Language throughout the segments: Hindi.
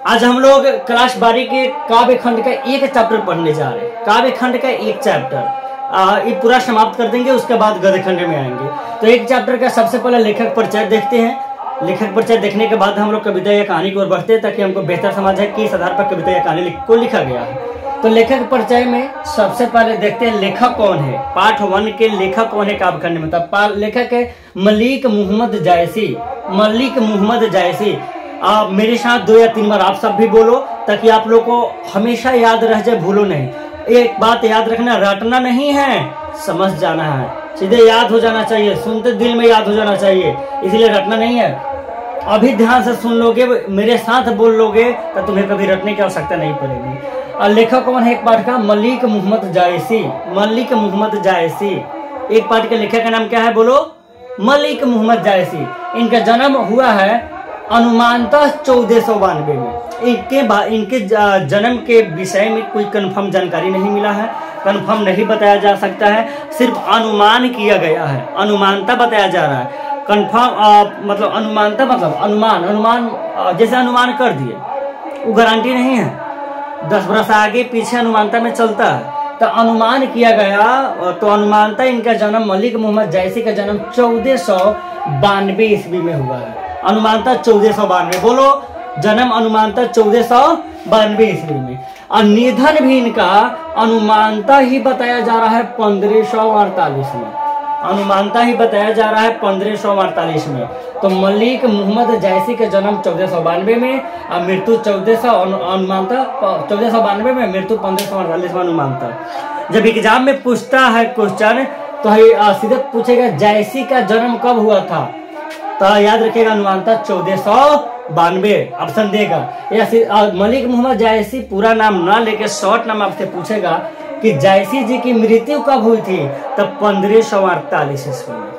आज हम लोग क्लास 12 के काव्य खंड का एक चैप्टर पढ़ने जा रहे हैं। काव्य खंड का एक चैप्टर ये पूरा समाप्त कर देंगे, उसके बाद गद्य खंड में आएंगे। तो एक चैप्टर का सबसे पहले लेखक परिचय देखते हैं। लेखक परिचय देखने के बाद हम लोग कविता या कहानी की ओर बढ़ते हैं, ताकि हमको बेहतर समझ है कि इस आधार पर कविता या कहानी को लिखा गया है। तो लेखक परिचय में सबसे पहले देखते हैं लेखक कौन है। पार्ट 1 के लेखक कौन है काव्य खंड में, तब लेखक है मलिक मोहम्मद जायसी। मलिक मोहम्मद जायसी। मेरे साथ 2 या 3 बार आप सब भी बोलो, ताकि आप लोग को हमेशा याद रह जाए, भूलो नहीं। एक बात याद रखना, रटना नहीं है, समझ जाना है, सीधे याद हो जाना चाहिए, सुनते दिल में याद हो जाना चाहिए, इसलिए रटना नहीं है। अभी ध्यान से सुन लोगे, मेरे साथ बोल लोगे, तो तुम्हें कभी रटने की आवश्यकता नहीं पड़ेगी। और लेखक कौन है एक पाठ का? मलिक मोहम्मद जायसी। मलिक मोहम्मद जायसी एक पाठ के लेखक का नाम क्या है, बोलो? मलिक मोहम्मद जायसी। इनका जन्म हुआ है अनुमानतः 1492 में। इनके जन्म के विषय में कोई कंफर्म जानकारी नहीं मिला है, कंफर्म नहीं बताया जा सकता है, सिर्फ अनुमान किया गया है, अनुमानता बताया जा रहा है। कंफर्म मतलब अनुमानता मतलब अनुमान जैसे अनुमान कर दिए, वो गारंटी नहीं है। 10 वर्ष आगे पीछे अनुमानता में चलता है, तो अनुमान किया गया। तो अनुमानता इनका जन्म, मलिक मोहम्मद जायसी का जन्म 1492 ईस्वी में हुआ है। अनुमानता 1492, बोलो जन्म अनुमानता 1492 ईस्वी में। और निधन भी इनका अनुमानता ही बताया जा रहा है 1548 में। अनुमानता ही बताया जा रहा है 1548 में। तो मलिक मोहम्मद जायसी का जन्म 1492 में और मृत्यु 1492 में, मृत्यु 1548 में अनुमानता। जब एग्जाम में पूछता है क्वेश्चन, तो सीधे पूछेगा जायसी का जन्म कब हुआ था, तो याद रखिएगा अनुमानता 1492 ऑप्शन देगा। या मलिक मोहम्मद जायसी पूरा नाम ना लेके शॉर्ट नाम आपसे पूछेगा कि जायसी जी की मृत्यु कब हुई थी, तब 1548 ईस्वी में।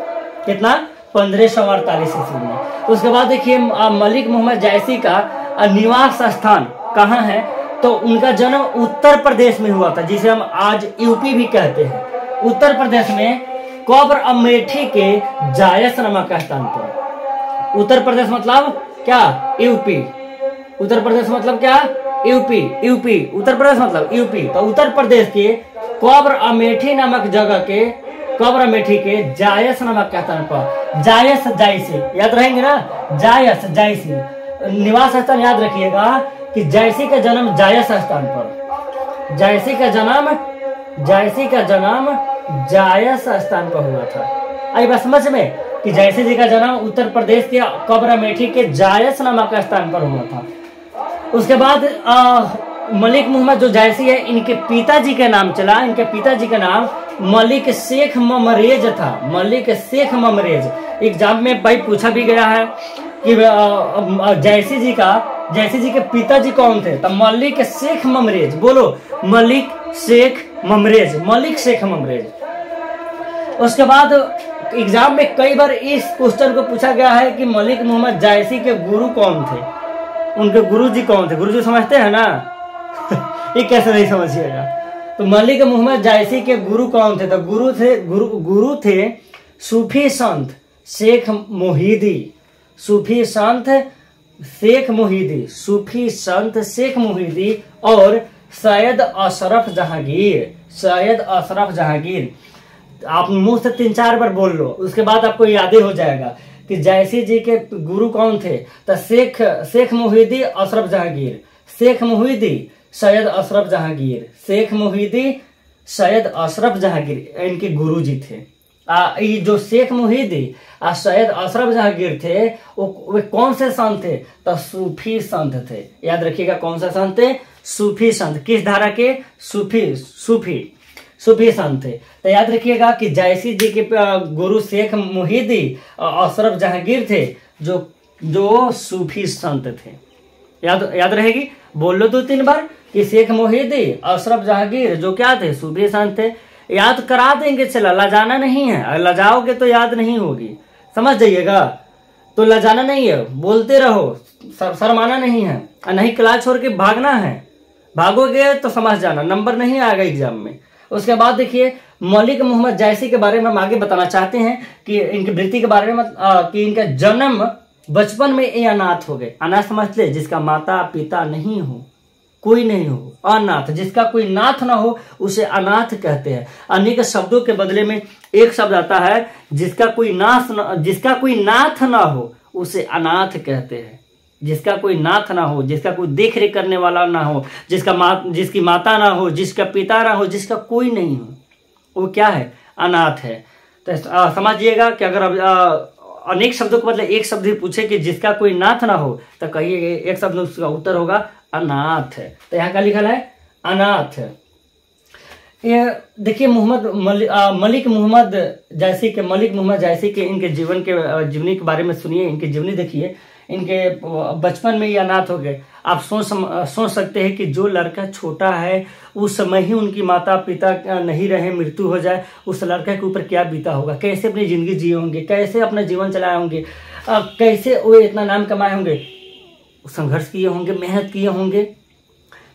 कितना? 1548 ईस्वी में। उसके बाद देखिए मलिक मोहम्मद जायसी का निवास स्थान कहाँ है, तो उनका जन्म उत्तर प्रदेश में हुआ था, जिसे हम आज यूपी भी कहते हैं। उत्तर प्रदेश में कब्र अमेठी के जायस नामक स्थान पर। उत्तर प्रदेश मतलब क्या? यूपी। उत्तर प्रदेश मतलब क्या? यूपी। यूपी उत्तर प्रदेश मतलब यूपी। तो उत्तर प्रदेश के कब्र अमेठी नामक जगह के, कब्र अमेठी के जायस नामक स्थान पर, जायस जायसी याद रहेंगे ना, जायस जायसी निवास स्थान याद रखिएगा कि जायसी का जन्म जायस स्थान पर, जायसी का जन्म जायस स्थान पर हुआ था। आई बात समझ में कि जायसी जी का जन्म उत्तर प्रदेश के कब्र अमेठी के जायस नामक स्थान पर हुआ था। उसके बाद मलिक मोहम्मद जो जायसी है, इनके पिताजी का नाम चला। इनके पिताजी का नाम मलिक शेख ममरेज था। मलिक शेख ममरेज एग्जाम में भाई पूछा भी गया है कि जायसी जी के पिताजी कौन थे, तो मलिक शेख ममरेज। बोलो मलिक शेख ममरेज, मलिक शेख ममरेज। उसके बाद एग्जाम में कई बार इस क्वेश्चन को पूछा गया है कि मलिक मोहम्मद जायसी के गुरु कौन थे, उनके गुरुजी कौन थे। गुरुजी समझते हैं ना ये कैसे नहीं समझिएगा। तो मलिक मोहम्मद जायसी के गुरु कौन थे, तो गुरु थे सूफी संत शेख मोहिदी। सूफी संत शेख मोहिदी, सूफी संत शेख मोहिदी और सैयद अशरफ जहांगीर। सैयद अशरफ जहांगीर आप मुंह से 3-4 बार बोल लो, उसके बाद आपको याद ही हो जाएगा कि जायसी जी के गुरु कौन थे। तो शेख मोहिदी अशरफ जहांगीर, शेख मोहिदी सैयद अशरफ जहांगीर, शेख मोहिदी सैयद अशरफ जहांगीर इनके गुरु जी थे। ये जो शेख मोहिदी और सैयद अशरफ जहांगीर थे, वो कौन से संत थे, तो सूफी संत थे। याद रखिएगा कौन से संत थे? सूफी संत। किस धारा के? सूफी संत थे। तो याद रखिएगा कि जायसी जी के गुरु शेख मोहिदी और अशरफ जहांगीर थे, जो सूफी संत थे। याद रहेगी, बोल लो 2-3 बार कि शेख मोहिदी अशरफ जहांगीर जो क्या थे? सूफी संत थे। याद करा देंगे, चला लजाना नहीं है, अगर लजाओगे तो याद नहीं होगी, समझ जाइएगा। तो लजाना नहीं है, बोलते रहो, शर्माना नहीं है, और नहीं क्लास छोड़ के भागना है। भागोगे तो समझ जाना, नंबर नहीं आएगा एग्जाम में। उसके बाद देखिए मलिक मोहम्मद जायसी के बारे में हम आगे बताना चाहते हैं कि इनकी वृत्ति के बारे में, कि इनका जन्म बचपन में ये अनाथ हो गए। अनाथ समझते, जिसका माता पिता नहीं हो, कोई नहीं हो, अनाथ, जिसका कोई नाथ ना हो उसे अनाथ कहते हैं। अनेक शब्दों के बदले में एक शब्द आता है, जिसका कोई नाथ ना हो उसे अनाथ कहते हैं। जिसका कोई नाथ ना हो, जिसका कोई देख रेख करने वाला ना हो, जिसकी माता ना हो, जिसका पिता ना हो, जिसका कोई नहीं हो, वो क्या है? अनाथ है। तो समझिएगा कि अगर अनेक शब्दों के बदले एक शब्द ही पूछे कि जिसका कोई नाथ ना हो, तो कहिए एक शब्द उसका उत्तर होगा अनाथ। तो यहाँ क्या लिखा है? अनाथ। ये देखिए मलिक मोहम्मद जैसी के इनके जीवनी के बारे में सुनिए, इनकी जीवनी देखिए। इनके बचपन में ये अनाथ हो गए। आप सोच सकते हैं कि जो लड़का छोटा है उस समय ही उनकी माता पिता नहीं रहे, मृत्यु हो जाए, उस लड़के के ऊपर क्या बीता होगा, कैसे अपनी जिंदगी जिए होंगे, कैसे अपना जीवन चलाए होंगे, कैसे वो इतना नाम कमाए होंगे, संघर्ष किए होंगे, मेहनत किए होंगे।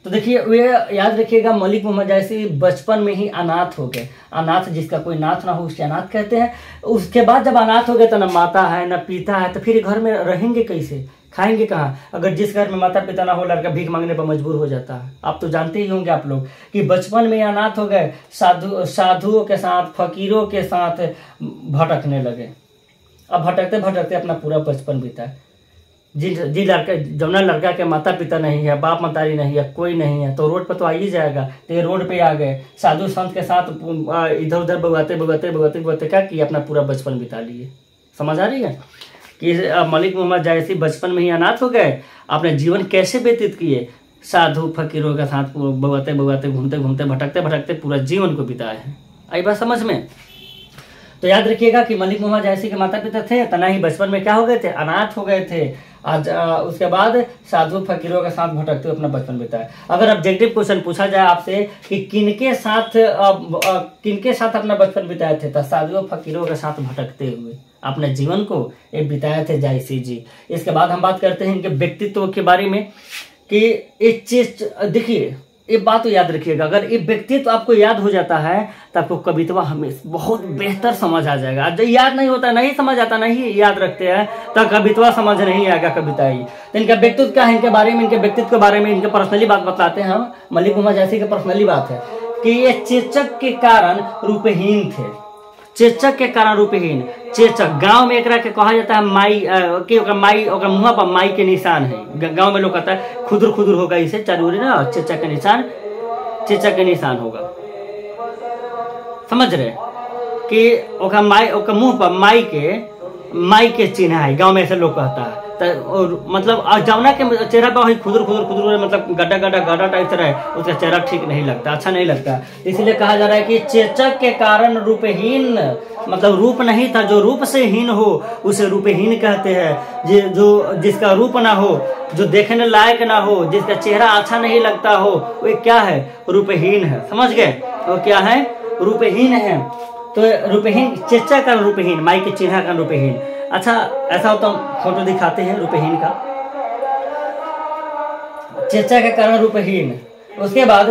तो देखिए वे याद रखिएगा, मलिक मोहम्मद जैसी बचपन में ही अनाथ हो गए। अनाथ, जिसका कोई नाथ ना हो उसे अनाथ कहते हैं। उसके बाद जब अनाथ हो गए तो न माता है न पिता है, तो फिर घर में रहेंगे कैसे, खाएंगे कहाँ? अगर जिस घर में माता पिता ना हो, लड़का भीख मांगने पर मजबूर हो जाता है। आप तो जानते ही होंगे आप लोग कि बचपन में अनाथ हो गए, साधुओं के साथ, फकीरों के साथ भटकने लगे। अब भटकते भटकते अपना पूरा बचपन बीता। जौना लड़का के माता पिता नहीं है, बाप मतारी नहीं है, कोई नहीं है, तो रोड पर तो आ ही जाएगा। तो ये रोड पे आ गए, साधु संत के साथ इधर उधर बगाते क्या किया, अपना पूरा बचपन बिता लिए। समझ आ रही है कि मलिक मोहम्मद जैसी बचपन में ही अनाथ हो गए, अपने जीवन कैसे व्यतीत किए? साधु फकीरों के साथ बगाते घूमते घूमते भटकते भटकते पूरा जीवन को बिताए हैं। आई बात समझ में? तो याद रखिएगा कि मलिक मोहम्मद जैसी के माता पिता थे, तना ही बचपन में क्या हो गए थे? अनाथ हो गए थे। आज उसके बाद साधु फकीरों के साथ भटकते हुए अपना बचपन बिताया। अगर ऑब्जेक्टिव क्वेश्चन पूछा जाए आपसे कि किनके साथ अपना बचपन बिताए थे, तो साधुओं फकीरों के साथ भटकते हुए अपने जीवन को ये बिताए थे जायसी जी। इसके बाद हम बात करते हैं इनके व्यक्तित्व के बारे में कि एक चीज देखिए, ये बात तो याद रखिएगा, अगर ये व्यक्तित्व आपको याद हो जाता है तो आपको कविता हमेशा बहुत बेहतर समझ आ जाएगा। जो याद नहीं होता, नहीं समझ आता, नहीं याद रखते हैं, तो कविता समझ नहीं आएगा कविता ही। तो इनका व्यक्तित्व क्या है, इनके व्यक्तित्व के बारे में इनके पर्सनली बात बताते हैं हम। मलिक मोहम्मद जैसी की पर्सनली बात है कि ये चेचक के कारण रूपहीन थे। चेचक के कारण रूपहीन। चेचक गांव में एकरा के कहा जाता है माई कि ओकर मुंह पर माई के निशान है। गांव में लोग कहता है खुदर खुदर होगा, इसे चारूरी ना, चेचक के निशान होगा। समझ रहे कि ओकर मुंह पर माई के चिन्ह है। गांव में ऐसे लोग कहता है। और मतलब जमुना के चेहरा पर वही खुदर मतलब गड्ढा टाइप से रहे, उसका चेहरा ठीक नहीं लगता, अच्छा नहीं लगता। इसलिए कहा जा रहा है कि चेचक के कारण रूपहीन, मतलब रूप नहीं था, जो रूप से हीन हो उसे रूपहीन कहते हैं। जो जिसका रूप ना हो, जो देखने लायक ना हो, जिसका चेहरा अच्छा नहीं लगता हो, वो क्या है? रूपहीन है। समझ गए? वो क्या है? रूपहीन है। तो रूपहीन, चेचक का रूपहीन, माई के चिन्ह का रूपहीन। अच्छा, ऐसा होता फोटो दिखाते हैं रूपहीन का, चेचा के कारण रूपहीन। उसके बाद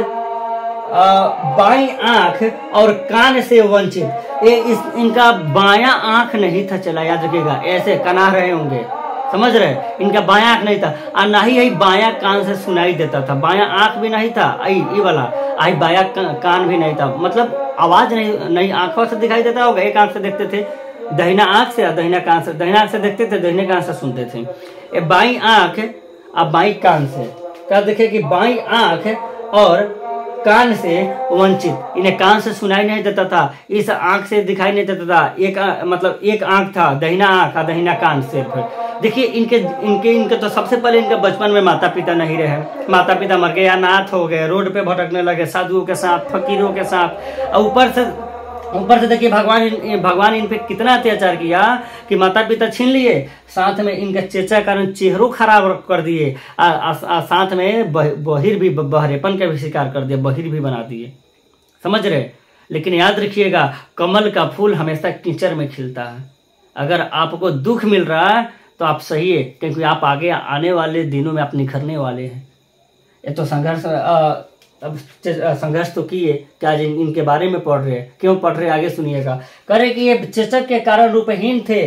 बाई आंख और कान से वंचित। इनका बायां आंख नहीं था चला, याद रखिएगा, ऐसे कना रहे होंगे। समझ रहे? इनका बायां आंख नहीं था, और ना ही बायां कान से सुनाई देता था। बायां आंख भी नहीं था, ये वाला बायां कान भी नहीं था, मतलब आवाज नहीं आंखों से दिखाई देता होगा। एक आंख से देखते थे, दाहिना आंख से, दाहिना कान से, दाहिना आंख से देखते थे, दाहिने कान से सुनते थे। ये बाई आंख और बाई कान से क्या देखे कि बाई आंख और कान से वंचित। इन्हें कान से सुनाई नहीं देता था, इस आंख से दिखाई नहीं देता था। एक आंख था, दाहिना आंख और दाहिना कान सिर्फ। देखिए इनके तो सबसे पहले इनके बचपन में माता पिता नहीं रहे, माता पिता मर गए, अनाथ हो गए, रोड पे भटकने लगे, साधुओं के साथ, फकीरों के साथ। और ऊपर से देखिए भगवान इन पे कितना अत्याचार किया कि माता पिता छीन लिए, साथ में इनका चेचा कारण चेहरों खराब कर दिए, साथ में बहिर भी, बहरेपन का भी शिकार कर दिया, बहिर भी बना दिए। समझ रहे? लेकिन याद रखिएगा, कमल का फूल हमेशा कीचड़ में खिलता है। अगर आपको दुख मिल रहा है तो आप सही है, क्योंकि आप आगे आने वाले दिनों में आप निखरने वाले हैं। ये तो संघर्ष तो किए, क्या इनके बारे में पढ़ रहे हैं, क्यों पढ़ रहे, आगे सुनिएगा। करे कि ये चेचक के कारण रूपहीन थे,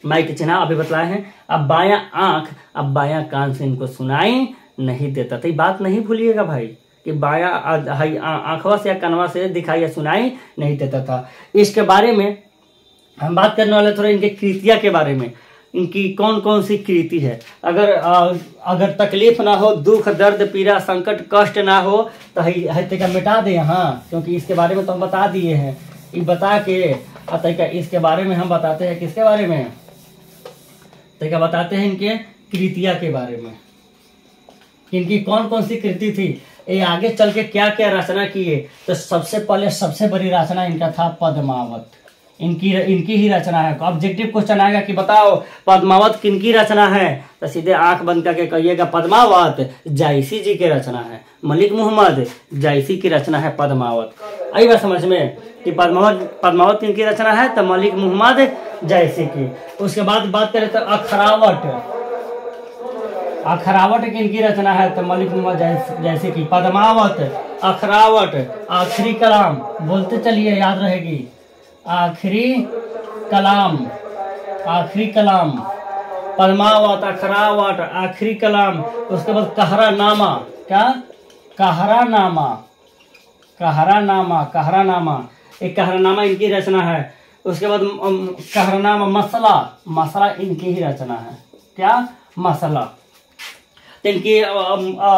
माई के चिन्ह अभी बतलाए हैं। अब बायां आंख, अब बायां कान से इनको सुनाई नहीं देता था। ये बात नहीं भूलिएगा भाई कि बायां आंखवा से या कनवा से दिखाई या सुनाई नहीं देता था। इसके बारे में हम बात करने वाले थोड़ा इनके कृतियाँ के बारे में, इनकी कौन कौन सी कृति है। अगर तकलीफ ना हो, दुख दर्द पीड़ा संकट कष्ट ना हो तो तरीका मिटा दे यहाँ, क्योंकि इसके बारे में तो हम बता दिए हैं। ये बता के तरीका इसके बारे में हम बताते हैं। किसके बारे में? तरीका बताते हैं इनके कृतियाँ के बारे में, इनकी कौन कौन सी कृति थी, ये आगे चल के क्या क्या रचना किए। तो सबसे पहले सबसे बड़ी रचना इनका था पद्मावत। इनकी ही रचना है। ऑब्जेक्टिव क्वेश्चन आएगा कि बताओ पद्मावत किनकी रचना है, तो सीधे आंख बंद करके कहिएगा पद्मावत जायसी जी की रचना है। मलिक मोहम्मद जायसी की रचना है पद्मावत। आई बात समझ में कि पद्मावत किनकी रचना है, तो मलिक मोहम्मद जायसी की। उसके बाद बात करें तो अखरावट किनकी रचना है, तो मलिक मोहम्मद जायसी की। पद्मावत, अखरावट, आखिरी कलाम, बोलते चलिए याद रहेगी। आखिरी कलाम, पद्मावत, अखरावट, आखिरी कलाम। उसके बाद कहरानामा, क्या? कहरानामा, एक कहरानामा इनकी रचना है। उसके बाद कहरानामा, मसला इनकी ही रचना है। क्या? मसला। इनकी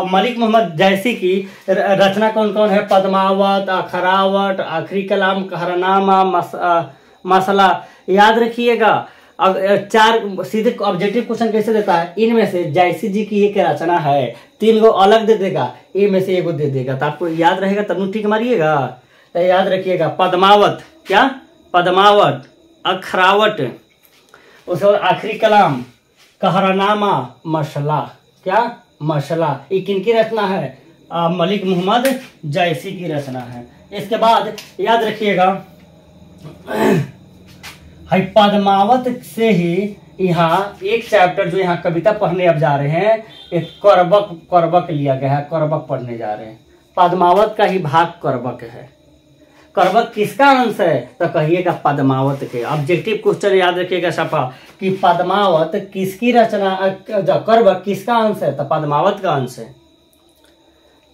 मलिक मोहम्मद जायसी की रचना कौन कौन है? पद्मावत, अखरावट, आखिरी कलाम, कहरानामा, मसला। याद रखिएगा। अब 4 सीधे ऑब्जेक्टिव क्वेश्चन कैसे देता है, इनमें से जायसी जी की एक रचना है, 3 को अलग दे देगा, इनमें से एक दे देगा। तो आपको याद रहेगा तब ठीक मारिएगा। तो याद रखिएगा पद्मावत, क्या? पद्मावत, अखरावट, उसके बाद आखिरी कलाम, कहरानामा, मसला। क्या? मसला। ये किनकी रचना है? मलिक मोहम्मद जायसी की रचना है। इसके बाद याद रखिएगा पद्मावत से ही यहाँ एक चैप्टर जो यहाँ कविता पढ़ने अब जा रहे हैं, एक करबक लिया गया है। करबक पढ़ने जा रहे हैं। पद्मावत का ही भाग करबक है। करबक किसका अंश है, तो कहिएगा पद्मावत के। ऑब्जेक्टिव क्वेश्चन याद रखिएगा सफा कि पद्मावत किसकी रचना, करबक किसका अंश है, तो पद्मावत का अंश है।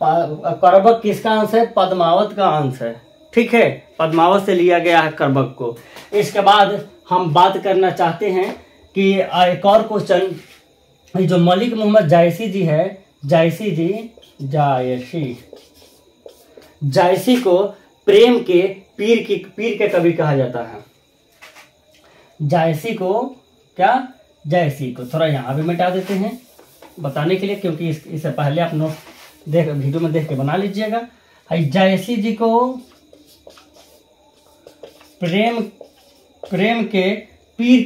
करबक किसका अंश है? पद्मावत का अंश है। ठीक है, पद्मावत से लिया गया है करबक को। इसके बाद हम बात करना चाहते हैं कि एक और क्वेश्चन, जो मलिक मोहम्मद जायसी जी है, जायसी को प्रेम के पीर के कवि कहा जाता है। जायसी को क्या? जायसी को थोड़ा यहाँ भी मिटा देते हैं बताने के लिए, क्योंकि इससे पहले आप नोट वीडियो में देख के बना लीजिएगा। जायसी जी को प्रेम के पीर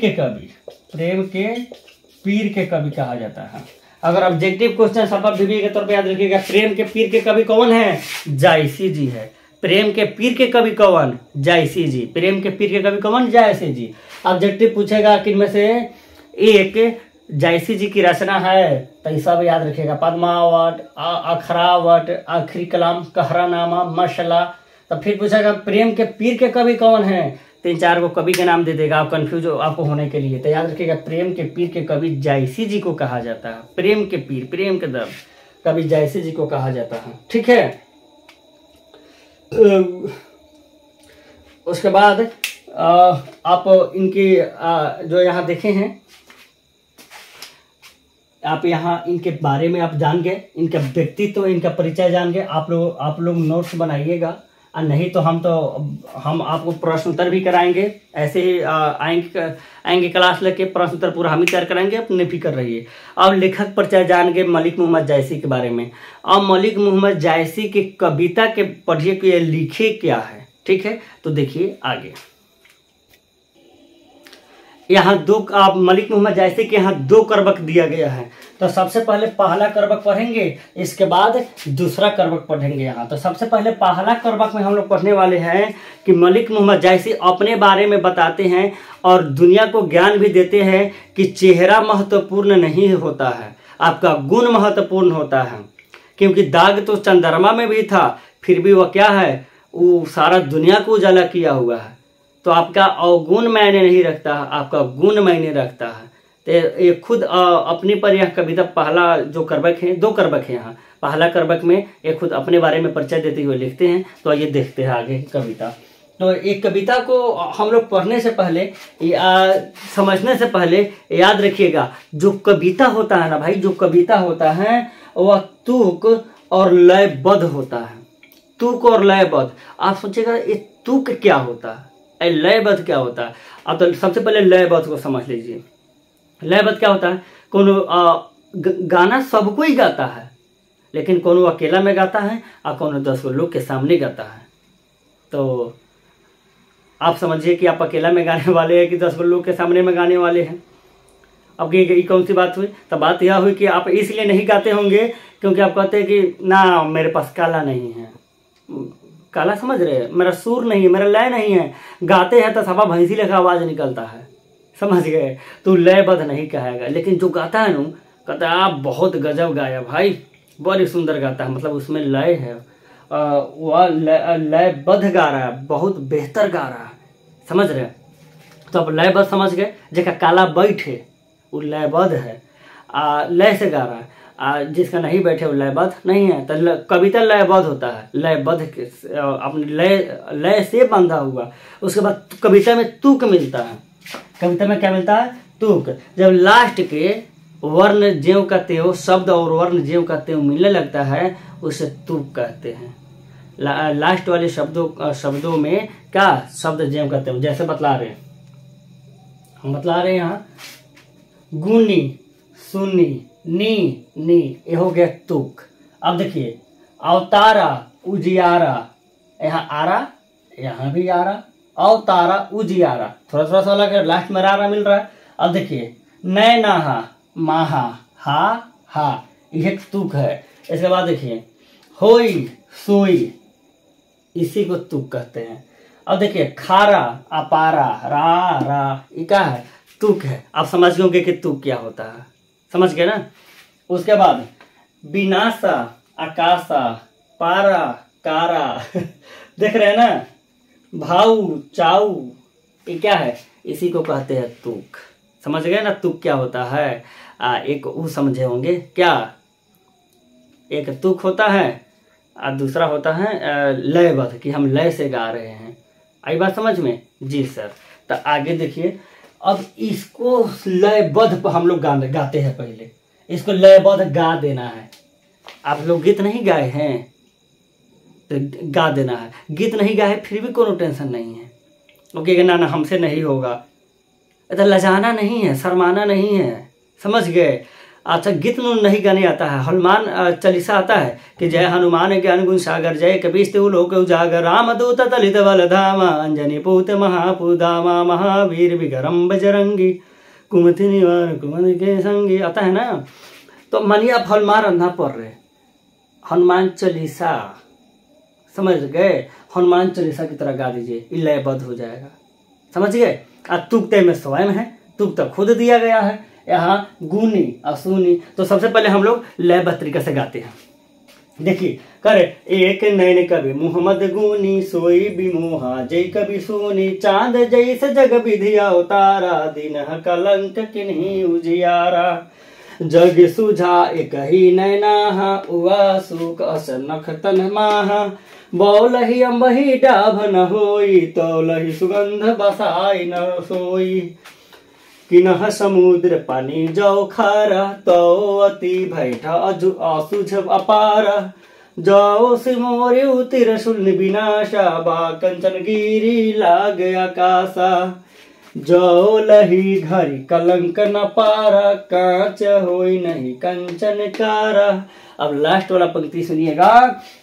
के कवि कहा जाता है। अगर ऑब्जेक्टिव क्वेश्चन सब बीबी के तौर पे याद रखिएगा, प्रेम के पीर के कवि कौन है? जायसी जी है। प्रेम के पीर के कवि कौन? जायसी जी। प्रेम के पीर के कवि कौन? जायसी जी। ऑब्जेक्टिव पूछेगा कि इनमें से एक जायसी जी की रचना है, तो ये सब याद रखिएगा। पद्मावत, अखरावट, आखिरी कलाम, कहरानामा, मसला। तो फिर पूछेगा प्रेम के पीर के कवि कौन है, 3-4 को कवि के नाम दे देगा आप कंफ्यूज आपको होने के लिए। तो याद रखिएगा प्रेम के पीर के कवि जायसी जी को कहा जाता है। प्रेम के पीर, प्रेम के दर्द कवि जायसी जी को कहा जाता है। ठीक है। उसके बाद आप इनकी जो यहाँ देखे हैं, आप यहाँ इनके बारे में आप जान गए, इनका व्यक्तित्व, इनका परिचय जान गए। आप लोग नोट्स बनाइएगा, और नहीं तो हम आपको प्रश्न उत्तर भी कराएंगे। ऐसे ही आएंगे क्लास लेके, प्रश्न उत्तर पूरा हम ही तैयार कराएंगे, अपने फिक्र रहिए। अब लेखक परिचय जान गए मलिक मोहम्मद जायसी के बारे में। अब मलिक मोहम्मद जायसी की कविता के पढ़िए कि ये लिखे क्या है। ठीक है, तो देखिए आगे। यहाँ आप मलिक मोहम्मद जायसी के यहाँ 2 करबक दिया गया है। तो सबसे पहले पहला करबक पढ़ेंगे, इसके बाद दूसरा करबक पढ़ेंगे। यहाँ तो सबसे पहले पहला करबक में हम लोग पढ़ने वाले हैं कि मलिक मोहम्मद जायसी अपने बारे में बताते हैं और दुनिया को ज्ञान भी देते हैं कि चेहरा महत्वपूर्ण नहीं होता है, आपका गुण महत्वपूर्ण होता है। क्योंकि दाग तो चंद्रमा में भी था, फिर भी वह क्या है, वो सारा दुनिया को उजाला किया हुआ है। तो आपका अवगुण मायने नहीं रखता है, आपका गुण मायने रखता है। तो ये खुद अपने पर यह कविता पहला जो करबक है, 2 करबक है यहाँ। पहला करबक में ये खुद अपने बारे में परिचय देते हुए लिखते हैं। तो ये देखते हैं आगे कविता। तो एक कविता को हम लोग पढ़ने से पहले समझने से पहले याद रखिएगा, जो कविता होता है ना भाई, जो कविता होता है वह तुक और लयबद्ध होता है। तुक और लयबद्ध। आप सोचिएगा ये तुक क्या होता है, लयबद्ध क्या होता है। अब तो सबसे पहले लयबद्ध को समझ लीजिए। लयबद्ध क्या होता है, कोनो गाना सबको ही गाता है, लेकिन कोनो अकेला में गाता है और कोनो 10 लोग के सामने गाता है। तो आप समझिए कि आप अकेला में गाने वाले हैं कि 10 लोग के सामने में गाने वाले हैं। अब ये कौन सी बात हुई? तब बात यह हुई कि आप इसलिए नहीं गाते होंगे क्योंकि आप कहते हैं कि ना मेरे पास काला नहीं है। काला समझ रहे हैं, मेरा सुर नहीं है, मेरा लय नहीं है। गाते हैं तो सभा भैंसी लेखा आवाज निकलता है, समझ गए? तो लयबद्ध नहीं कहेगा। लेकिन जो गाता है ना, कहता है आप बहुत गजब गाया भाई, बड़ी सुंदर गाता है, मतलब उसमें लय है, वह लयबद्ध गा रहा है, बहुत बेहतर गा रहा है, समझ रहे? तो अब लयबद्ध समझ गए। जेका काला बैठे वो लयबद्ध है, लय से गा रहा है। जिसका नहीं बैठे वो लयबद्ध नहीं है। तो कविता लयबद्ध होता है, लयबद्ध अपने लय से बांधा हुआ। उसके बाद कविता में तुक मिलता है। कविता में क्या मिलता है? तुक। जब लास्ट के वर्ण ज्यों का त्यों, शब्द और वर्ण ज्यों का त्यों मिलने लगता है, उसे तुक कहते हैं। लास्ट वाले शब्दों में क्या शब्द ज्यों का त्यों, जैसे बतला रहे हैं हम, बतला रहे हैं यहाँ गुनी, सुनी, नी, नी, ये हो गया तुक। अब देखिए अवतारा, उजियारा, यहाँ आरा, यहाँ भी आरा, अवतारा, उजियारा, थोड़ा थोड़ा सा अलग है, लास्ट में रारा मिल रहा है। अब देखिए नैनाहा, माहा, हा, यह तुक है। इसके बाद देखिए होई, सोई, इसी को तुक कहते हैं। अब देखिए खारा, अपारा, रा, ये क्या है? तुक है। आप समझ गए कि तुक क्या होता है, समझ गए ना? उसके बाद विनाशा, आकाशा, पारा, कारा देख रहे हैं ना? भाऊ, चाऊ, ये क्या है? इसी को कहते हैं तुक। समझ गए ना तुक क्या होता है? एक वो समझे होंगे क्या? एक तुक होता है और दूसरा होता है लयबद्ध, कि हम लय से गा रहे हैं। आई बात समझ में? जी सर। तो आगे देखिए, अब इसको लयबद्ध हम लोग गाते हैं। पहले इसको लयबद्ध गा देना है। आप लोग गीत नहीं गाए हैं तो गा देना है। गीत नहीं गाए फिर भी कोनो टेंशन नहीं है। ओके ना, हमसे नहीं होगा, तो लजाना नहीं है, शर्माना नहीं है, समझ गए? अच्छा, गीत नहीं गाने आता है। हनुमान चालीसा आता है कि जय हनुमान ज्ञान गुण सागर, जय कपीश तिहु लोक उजागर, रामदूत तलित बल धामा, अंजनी पूत महापुदामा, महावीर विक्रम बजरंगी, कुमति निवार कुमति के संगी, आता है ना? तो मानिए आप हनुमान अंधा पढ़ रहे, हनुमान चालीसा, समझ गए? हनुमान चालीसा की तरह गा दीजिए, लयबद्ध हो जाएगा, समझ गए? तुक तय में स्वयं है, तुक तो खुद दिया गया है। यहाँ गुनी और सुनी, तो सबसे पहले हम लोग लयबद्ध तरीके से गाते हैं। देखिए करे, एक नैन कवि मुहम्मद गुनी, सोई बिमोहा जय कवि सोनी, चांद जैसे जग विधि अवतारा, दिन कलंक किन्हीं उजियारा, जग सुझा एक ही नैना, उआ सुख अस नख तन माहा, बौलही अम्बही डाभ न होई, तौलही सुगंध बसाई न सोई, किनह समुद्र पानी जो खारा, तो अति भैठा असुझ अपारा, जो सिमोरे उतिर शून्य विनाशा, बा कंचन गिरी लाग आकाशा, जो लही घरी कलंक न पारा, कांच होई नहीं कंचन कारा। अब लास्ट वाला पंक्ति सुनिएगा,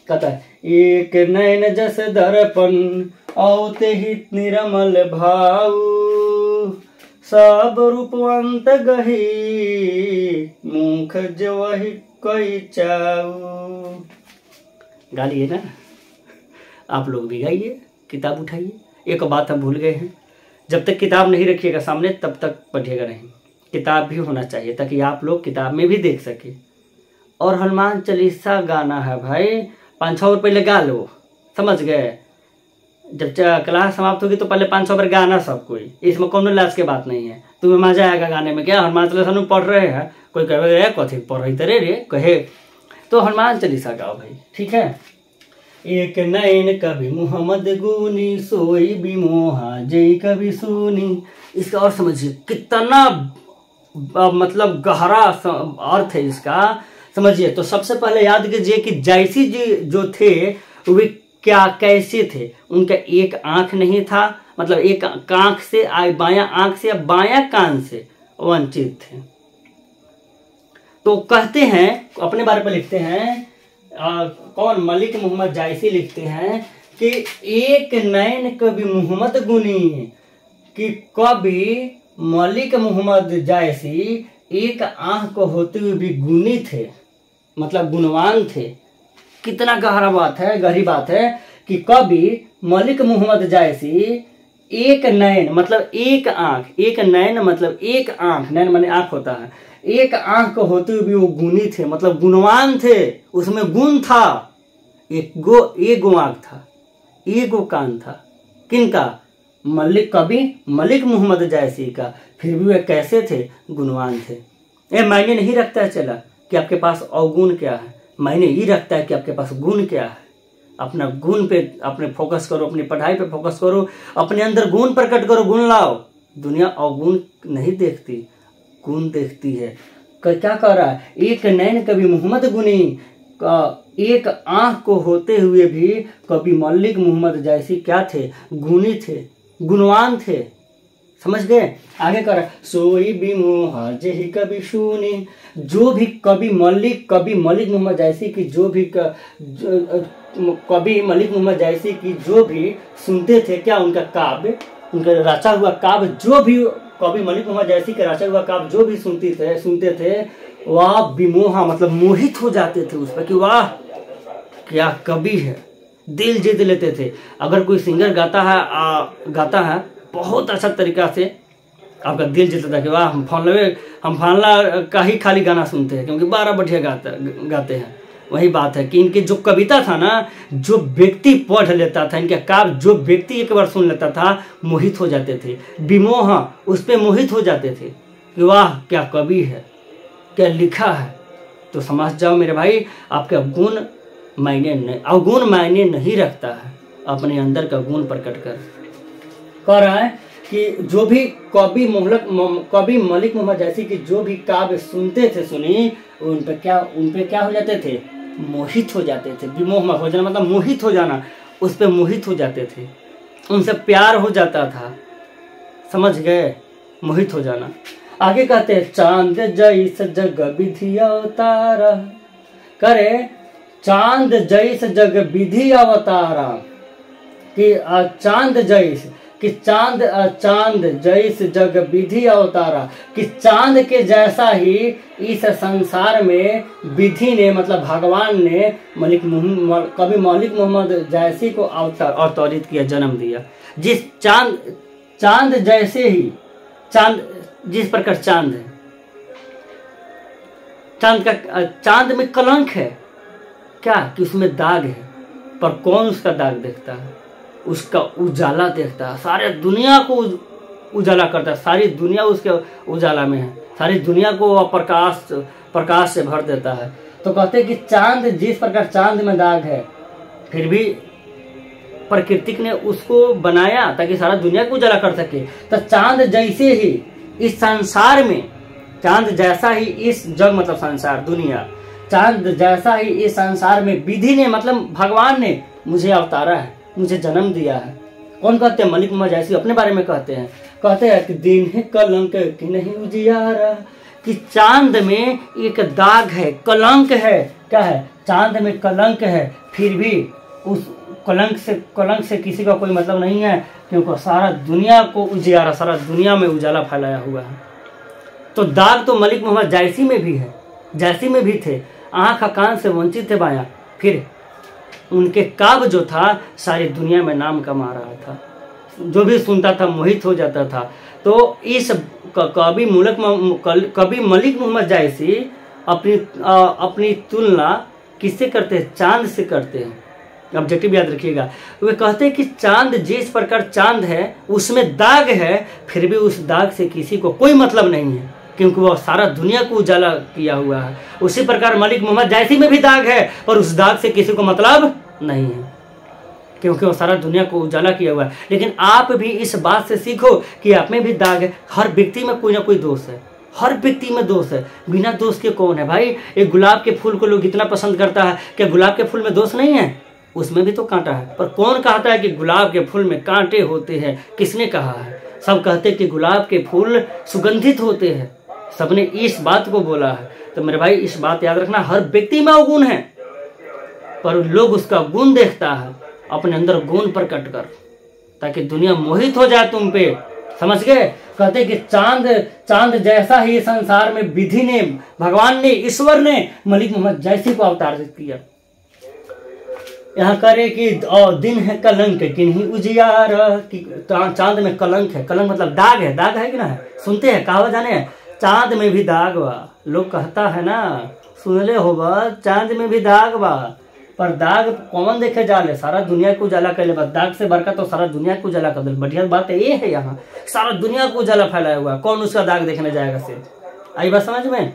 कहता है एक नैन जस दर्पण, औते ही निरमल भाऊ, सब रूपवंत गही, मुख जो वही कोई चाऊ। गा लिए ना? आप लोग भी गाइए, किताब उठाइए। एक बात हम भूल गए हैं, जब तक किताब नहीं रखिएगा सामने तब तक पढ़िएगा नहीं। किताब भी होना चाहिए ताकि आप लोग किताब में भी देख सके। और हनुमान चालीसा गाना है भाई, 5-6 और पहले गा लो, समझ गए? जब क्लास समाप्त होगी तो पहले 500 बार गाना सब कोई, इसमें कौन लाज के बात नहीं है। तुम्हें मजा आएगा गाने में। क्या हनुमान चालीसा पढ़ रहे हैं, कोई कहे कथी पढ़ रही तेरे रे कहे, तो हनुमान चालीसा गाओ भाई, ठीक है। एक नैन कभी मोहम्मद गुनी सोई भी मोहा जय कभी सुनी। इसका और समझिए कितना मतलब गहरा अर्थ है इसका, समझिए। तो सबसे पहले याद कीजिए कि जयसी जी जो थे वे क्या कैसे थे। उनका एक आंख नहीं था, मतलब एक आंख से बायां आंख से या बायां कान से वंचित थे। तो कहते हैं, अपने बारे में लिखते हैं कौन, मलिक मोहम्मद जायसी लिखते हैं कि एक नैन कभी मोहम्मद गुनी, कि कभी मलिक मोहम्मद जायसी एक आंख को होते हुए भी गुणी थे, मतलब गुणवान थे। कितना गहरा बात है, गहरी बात है कि कभी मलिक मोहम्मद जायसी एक नैन मतलब एक आंख, एक नैन मतलब एक आंख, नैन माने आंख होता है, एक आंख को होते हुए भी वो गुणी थे, मतलब गुणवान थे, उसमें गुण था। एगो आंख था, एगो कान था, किनका, कभी मलिक मोहम्मद जायसी का। फिर भी वे कैसे थे, गुणवान थे। ये मायने नहीं रखता है चला कि आपके पास अवगुण क्या है, मायने ये रखता है कि आपके पास गुण क्या है। अपना गुण पे अपने फोकस करो, अपनी पढ़ाई पे फोकस करो, अपने अंदर गुण प्रकट करो, गुण लाओ। दुनिया अवगुण नहीं देखती, गुण देखती है। क्या कह रहा है, एक नैन कभी मोहम्मद गुनी, एक आंख को होते हुए भी कभी मलिक मोहम्मद जायसी क्या थे, गुणी थे, गुणवान थे। समझ गए। आगे कर, सोई भी मोहा जेहि कभी सुनी। जो भी कभी मलिक मोहम्मद जायसी की जो भी कभी मलिक मोहम्मद जायसी की जो भी सुनते थे, क्या उनका काव्य, उनका रचा हुआ काव्य, जो भी कभी मलिक मोहम्मद जायसी का रचा हुआ काव्य जो भी सुनते थे वह विमोहा मतलब मोहित हो जाते थे उस पर कि वाह क्या कवि है, दिल जीत लेते थे। अगर कोई सिंगर गाता है बहुत अच्छा तरीका से, आपका दिल जीतता था कि वाह हम फलाना का ही खाली गाना सुनते हैं क्योंकि 12 बढ़िया गाते हैं। वही बात है कि इनकी जो कविता था ना, जो व्यक्ति पढ़ लेता था, इनके काव्य जो व्यक्ति एक बार सुन लेता था मोहित हो जाते थे, विमोह उस पर मोहित हो जाते थे कि वाह क्या कवि है, क्या लिखा है। तो समझ जाओ मेरे भाई, आपके अवगुण मायने नहीं रखता है, अपने अंदर का गुण प्रकट कह रहा है कि जो भी कवि मलिक मोहम्मद जायसी की जो भी काव्य सुनते थे, सुनी, उन पे क्या हो जाते थे, मोहित हो जाते थे। विमोह हो जाना मतलब मोहित हो जाना, उस पे मोहित हो जाते थे, उनसे प्यार हो जाता था। समझ गए, मोहित हो जाना। आगे कहते हैं, चांद जैस जग विधि अवतारा, करे चांद जैस जग विधि अवतारा, कि चांद जैस कि चांद जैस जग विधि अवतारा, कि चांद के जैसा ही इस संसार में विधि ने मतलब भगवान ने कभी मलिक मोहम्मद जायसी को अवतरित किया, जन्म दिया। जिस चांद जैसे ही, चांद जिस प्रकार चांद है, चांद में कलंक है क्या, कि उसमें दाग है, पर कौन उसका दाग देखता है, उसका उजाला देखता है, सारे दुनिया को उजाला करता है, सारी दुनिया उसके उजाला में है, सारी दुनिया को वह प्रकाश से भर देता है। तो कहते हैं कि चांद जिस प्रकार चांद में दाग है, फिर भी प्रकृति ने उसको बनाया ताकि सारा दुनिया को उजाला कर सके। तो चांद जैसे ही इस संसार में, चांद जैसा ही इस जग मतलब संसार दुनिया, चांद जैसा ही इस संसार में विधि ने मतलब भगवान ने मुझे अवतारा है, मुझे जन्म दिया है। कौन कहते हैं, मलिक मोहम्मद जायसी अपने बारे में कहते हैं कि दिन है कलंक कि नहीं उजियारा, कि चांद में एक दाग है, कलंक है। क्या है, चांद में कलंक है, फिर भी उस कलंक से किसी का कोई मतलब नहीं है, क्योंकि सारा दुनिया को उजियारा, सारा दुनिया में उजाला फैलाया हुआ है। तो दाग तो मलिक मोहम्मद जायसी में भी है, जायसी में भी थे, आंख कान से वंचित थे बायां, फिर उनके काव्य जो था सारी दुनिया में नाम कमा रहा था, जो भी सुनता था मोहित हो जाता था। तो इस कवि मलिक मोहम्मद जायसी अपनी तुलना किससे करते हैं, चांद से करते हैं। ऑब्जेक्टिव याद रखिएगा। वे कहते हैं कि चांद जिस प्रकार चांद है उसमें दाग है, फिर भी उस दाग से किसी को कोई मतलब नहीं है, क्योंकि वह सारा दुनिया को उजाला किया हुआ है। उसी प्रकार मलिक मोहम्मद जैसी में भी दाग है, पर उस दाग से किसी को मतलब नहीं है, क्योंकि वो सारा दुनिया को उजाला किया हुआ है। लेकिन आप भी इस बात से सीखो कि आप में भी दाग है। हर व्यक्ति में कोई ना कोई दोष है, हर व्यक्ति में दोष है। बिना दोष के कौन है भाई? एक गुलाब के फूल को लोग इतना पसंद करता है, क्या गुलाब के फूल में दोष नहीं है? उसमें भी तो कांटा है। पर कौन कहता है कि गुलाब के फूल में कांटे होते हैं? किसने कहा है? सब कहते हैं कि गुलाब के फूल सुगंधित होते हैं, सबने इस बात को बोला है। तो मेरे भाई इस बात याद रखना, हर व्यक्ति में अवगुण है, पर लोग उसका गुण देखता है, अपने अंदर गुण प्रकट कर, ताकि दुनिया मोहित हो जाए तुम पे। समझ गए? कहते कि चांद जैसा ही संसार में विधि ने, भगवान ने, ईश्वर ने मलिक मोहम्मद जैसी को अवतारित किया। यहाँ करे कि दिन है कलंक किन्हीं उजियार, कि चांद में कलंक है। कलंक मतलब दाग है, दाग है कि ना है? सुनते हैं कहावत जाने, चांद में भी दाग बा। लोग कहता है ना, सुनले होगा, चांद में भी दाग बा। पर दाग कौन देखे जाले? सारा दुनिया को उजाला कर ले। बस दाग से बरका तो सारा दुनिया को उजाला कर दे। बढ़िया बात ये है, यहाँ सारा दुनिया को उजाला फैलाया हुआ, कौन उसका दाग देखने जाएगा? सिर्फ आई बात समझ में?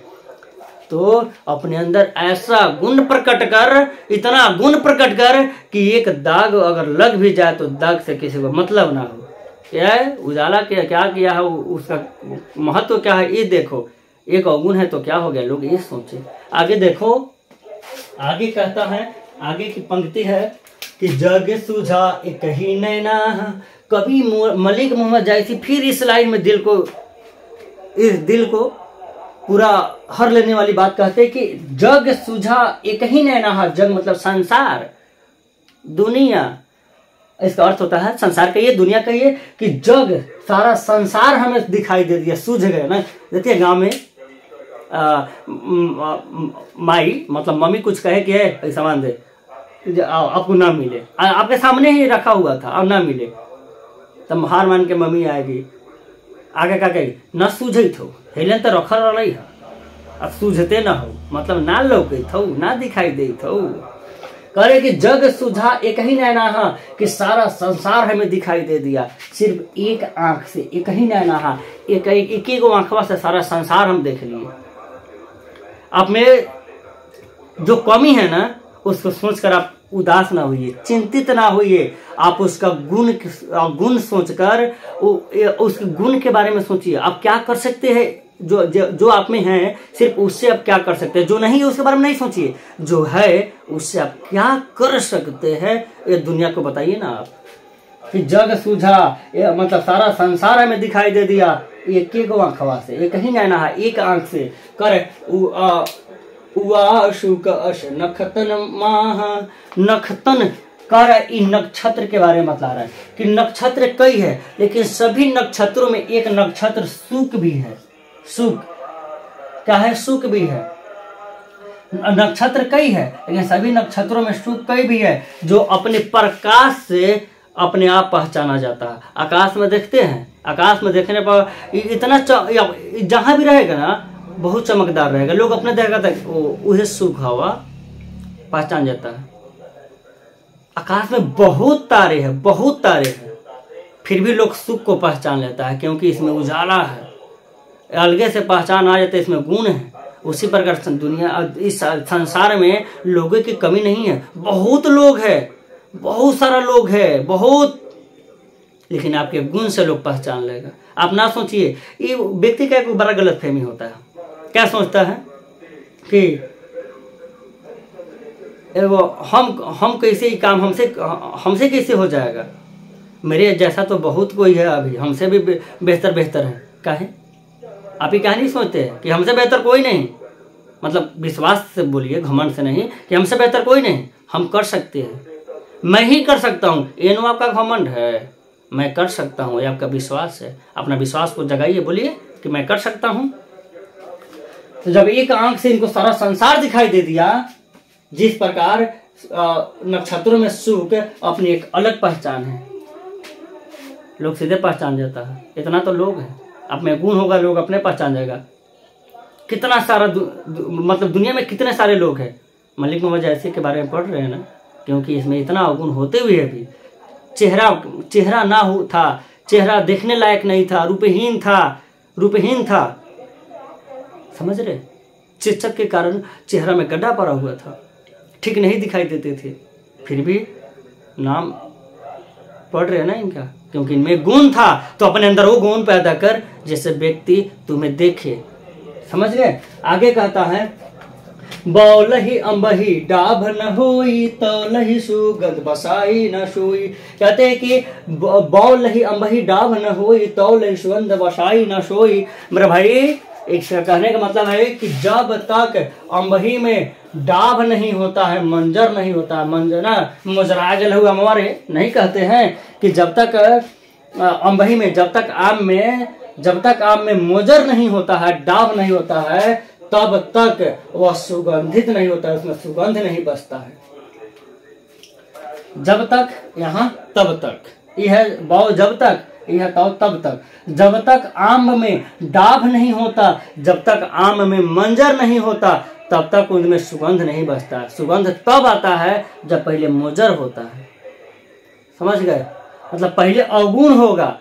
तो अपने अंदर ऐसा गुण प्रकट कर, इतना गुण प्रकट कर कि एक दाग अगर लग भी जाए तो दाग से किसी को मतलब ना हो। क्या है उजाला? क्या किया है, उसका महत्व क्या है ये देखो। एक अवगुण है तो क्या हो गया, लोग ये सोचे। आगे देखो, आगे कहता है, आगे की पंक्ति है कि जग सूझा एक ही नैना। कभी मलिक मोहम्मद जैसी फिर इस लाइन में इस दिल को पूरा हर लेने वाली बात कहते हैं कि जग सूझा एक ही नैना। जग मतलब संसार, दुनिया, इसका अर्थ होता है संसार कहिए, दुनिया कहिए, कि जग सारा संसार हमें दिखाई दे दिया, सूझ गए ना। देखिए गांव में माई मतलब मम्मी कुछ कहे कि है सामान दे, आपको ना मिले, आपके सामने ही रखा हुआ था, अब ना मिले, तब हार मान के मम्मी आएगी, आगे का कही न सूझे थो, हेलन तो रखल रही है, अब सूझते ना हो, मतलब ना लौके थो, ना दिखाई दे थो। करे कि जग सुझा एक ही नैना, कि सारा संसार हमें दिखाई दे दिया सिर्फ एक आंख से, एक ही नैना, एक गो आंखवा से सारा संसार हम देख लिए। आप में जो कमी है ना, उसको सोचकर आप उदास ना होइए, चिंतित ना होइए, आप उसका गुण सोचकर उस गुण के बारे में सोचिए। आप क्या कर सकते हैं, जो आप में है सिर्फ उससे आप क्या कर सकते हैं, जो नहीं है उसके बारे में नहीं सोचिए, जो है उससे आप क्या कर सकते हैं ये दुनिया को बताइए ना आप। कि जग सूझा मतलब सारा संसार हमें दिखाई दे दिया एक एक आंखवा से, एक ही नैना है, एक आंख से। कर नखतन माह, नखतन कर नक्षत्र के बारे में बता रहा है कि नक्षत्र कई है, लेकिन सभी नक्षत्रों में एक नक्षत्र शुक भी है। शुक क्या है? शुक भी है। नक्षत्र कई है, लेकिन सभी नक्षत्रों में शुक कई भी है, जो अपने प्रकाश से अपने आप पहचाना जाता है। आकाश में देखते हैं, आकाश में देखने पर इतना जहां भी रहेगा ना बहुत चमकदार रहेगा, लोग अपने देखा तक उसे शुक हवा पहचान जाता है। आकाश में बहुत तारे हैं, बहुत तारे हैं, फिर भी लोग सुख को पहचान लेता है, क्योंकि इसमें उजाला है, अलगे से पहचान आ जाता है, इसमें गुण है। उसी प्रकार दुनिया, इस संसार में लोगों की कमी नहीं है, बहुत लोग हैं, बहुत सारा लोग है, बहुत, लेकिन आपके गुण से लोग पहचान लेगा। आप ना सोचिए, ये व्यक्ति का एक बड़ा गलतफहमी होता है। क्या सोचता है कि वो हम कैसे ही काम हमसे कैसे हो जाएगा, मेरे जैसा तो बहुत कोई है अभी, हमसे भी बेहतर है। काहे आप ही क्या नहीं सोचते हैं कि हमसे बेहतर कोई नहीं, मतलब विश्वास से बोलिए, घमंड से नहीं, कि हमसे बेहतर कोई नहीं, हम कर सकते हैं, मैं ही कर सकता हूँ। ये नो आपका घमंड है, मैं कर सकता हूँ, ये आपका विश्वास है। अपना विश्वास को जगाइए, बोलिए कि मैं कर सकता हूँ। तो जब एक आंख से इनको सारा संसार दिखाई दे दिया, जिस प्रकार नक्षत्रों में सुख अपनी एक अलग पहचान है, लोग सीधे पहचान जाता है। इतना तो लोग है, आप में गुण होगा, लोग अपने पहचान जाएगा। कितना सारा मतलब दुनिया में कितने सारे लोग हैं। मलिक मोहम्मद जैसी के बारे में पढ़ रहे हैं ना, क्योंकि इसमें इतना अवगुण होते हुए भी चेहरा ना हो था, चेहरा देखने लायक नहीं था, रूपहीन था। समझ रहे? चेचक के कारण चेहरा में गड्ढा पड़ा हुआ था, ठीक नहीं दिखाई देते थे, फिर भी नाम पढ़ रहे हैं ना इनका, क्योंकि इनमें गुण था। तो अपने अंदर वो गुण पैदा कर जैसे व्यक्ति तुम्हें देखे। समझ गए? आगे कहता है बौलही अम्बही डाभ न होई, तौलही सुगंध बसाई न सोई। कहते हैं कि बौलही अम्बही डाभ न होई, तौलही सुगंध बसाई न सोई। मेरा भाई, इसका कहने का मतलब है कि जब तक अम्बही में डाभ नहीं होता है, मंजर नहीं होता है, मंजना मुजरा गल हुआ हमारे नहीं कहते हैं कि जब तक अम्बही में, जब तक आम में मोजर नहीं होता है, डाभ नहीं होता है, तब तक वह सुगंधित नहीं होता है, उसमें सुगंध नहीं बसता है। जब तक यहाँ तब तक, यह बहु जब तक, यह तब तक, जब तक आम में डाभ नहीं होता, जब तक आम में मंजर नहीं होता, तब तक उनमें सुगंध नहीं बसता है। सुगंध तब आता है जब पहले मोजर होता है। समझ गए? मतलब पहले अवगुण होगा,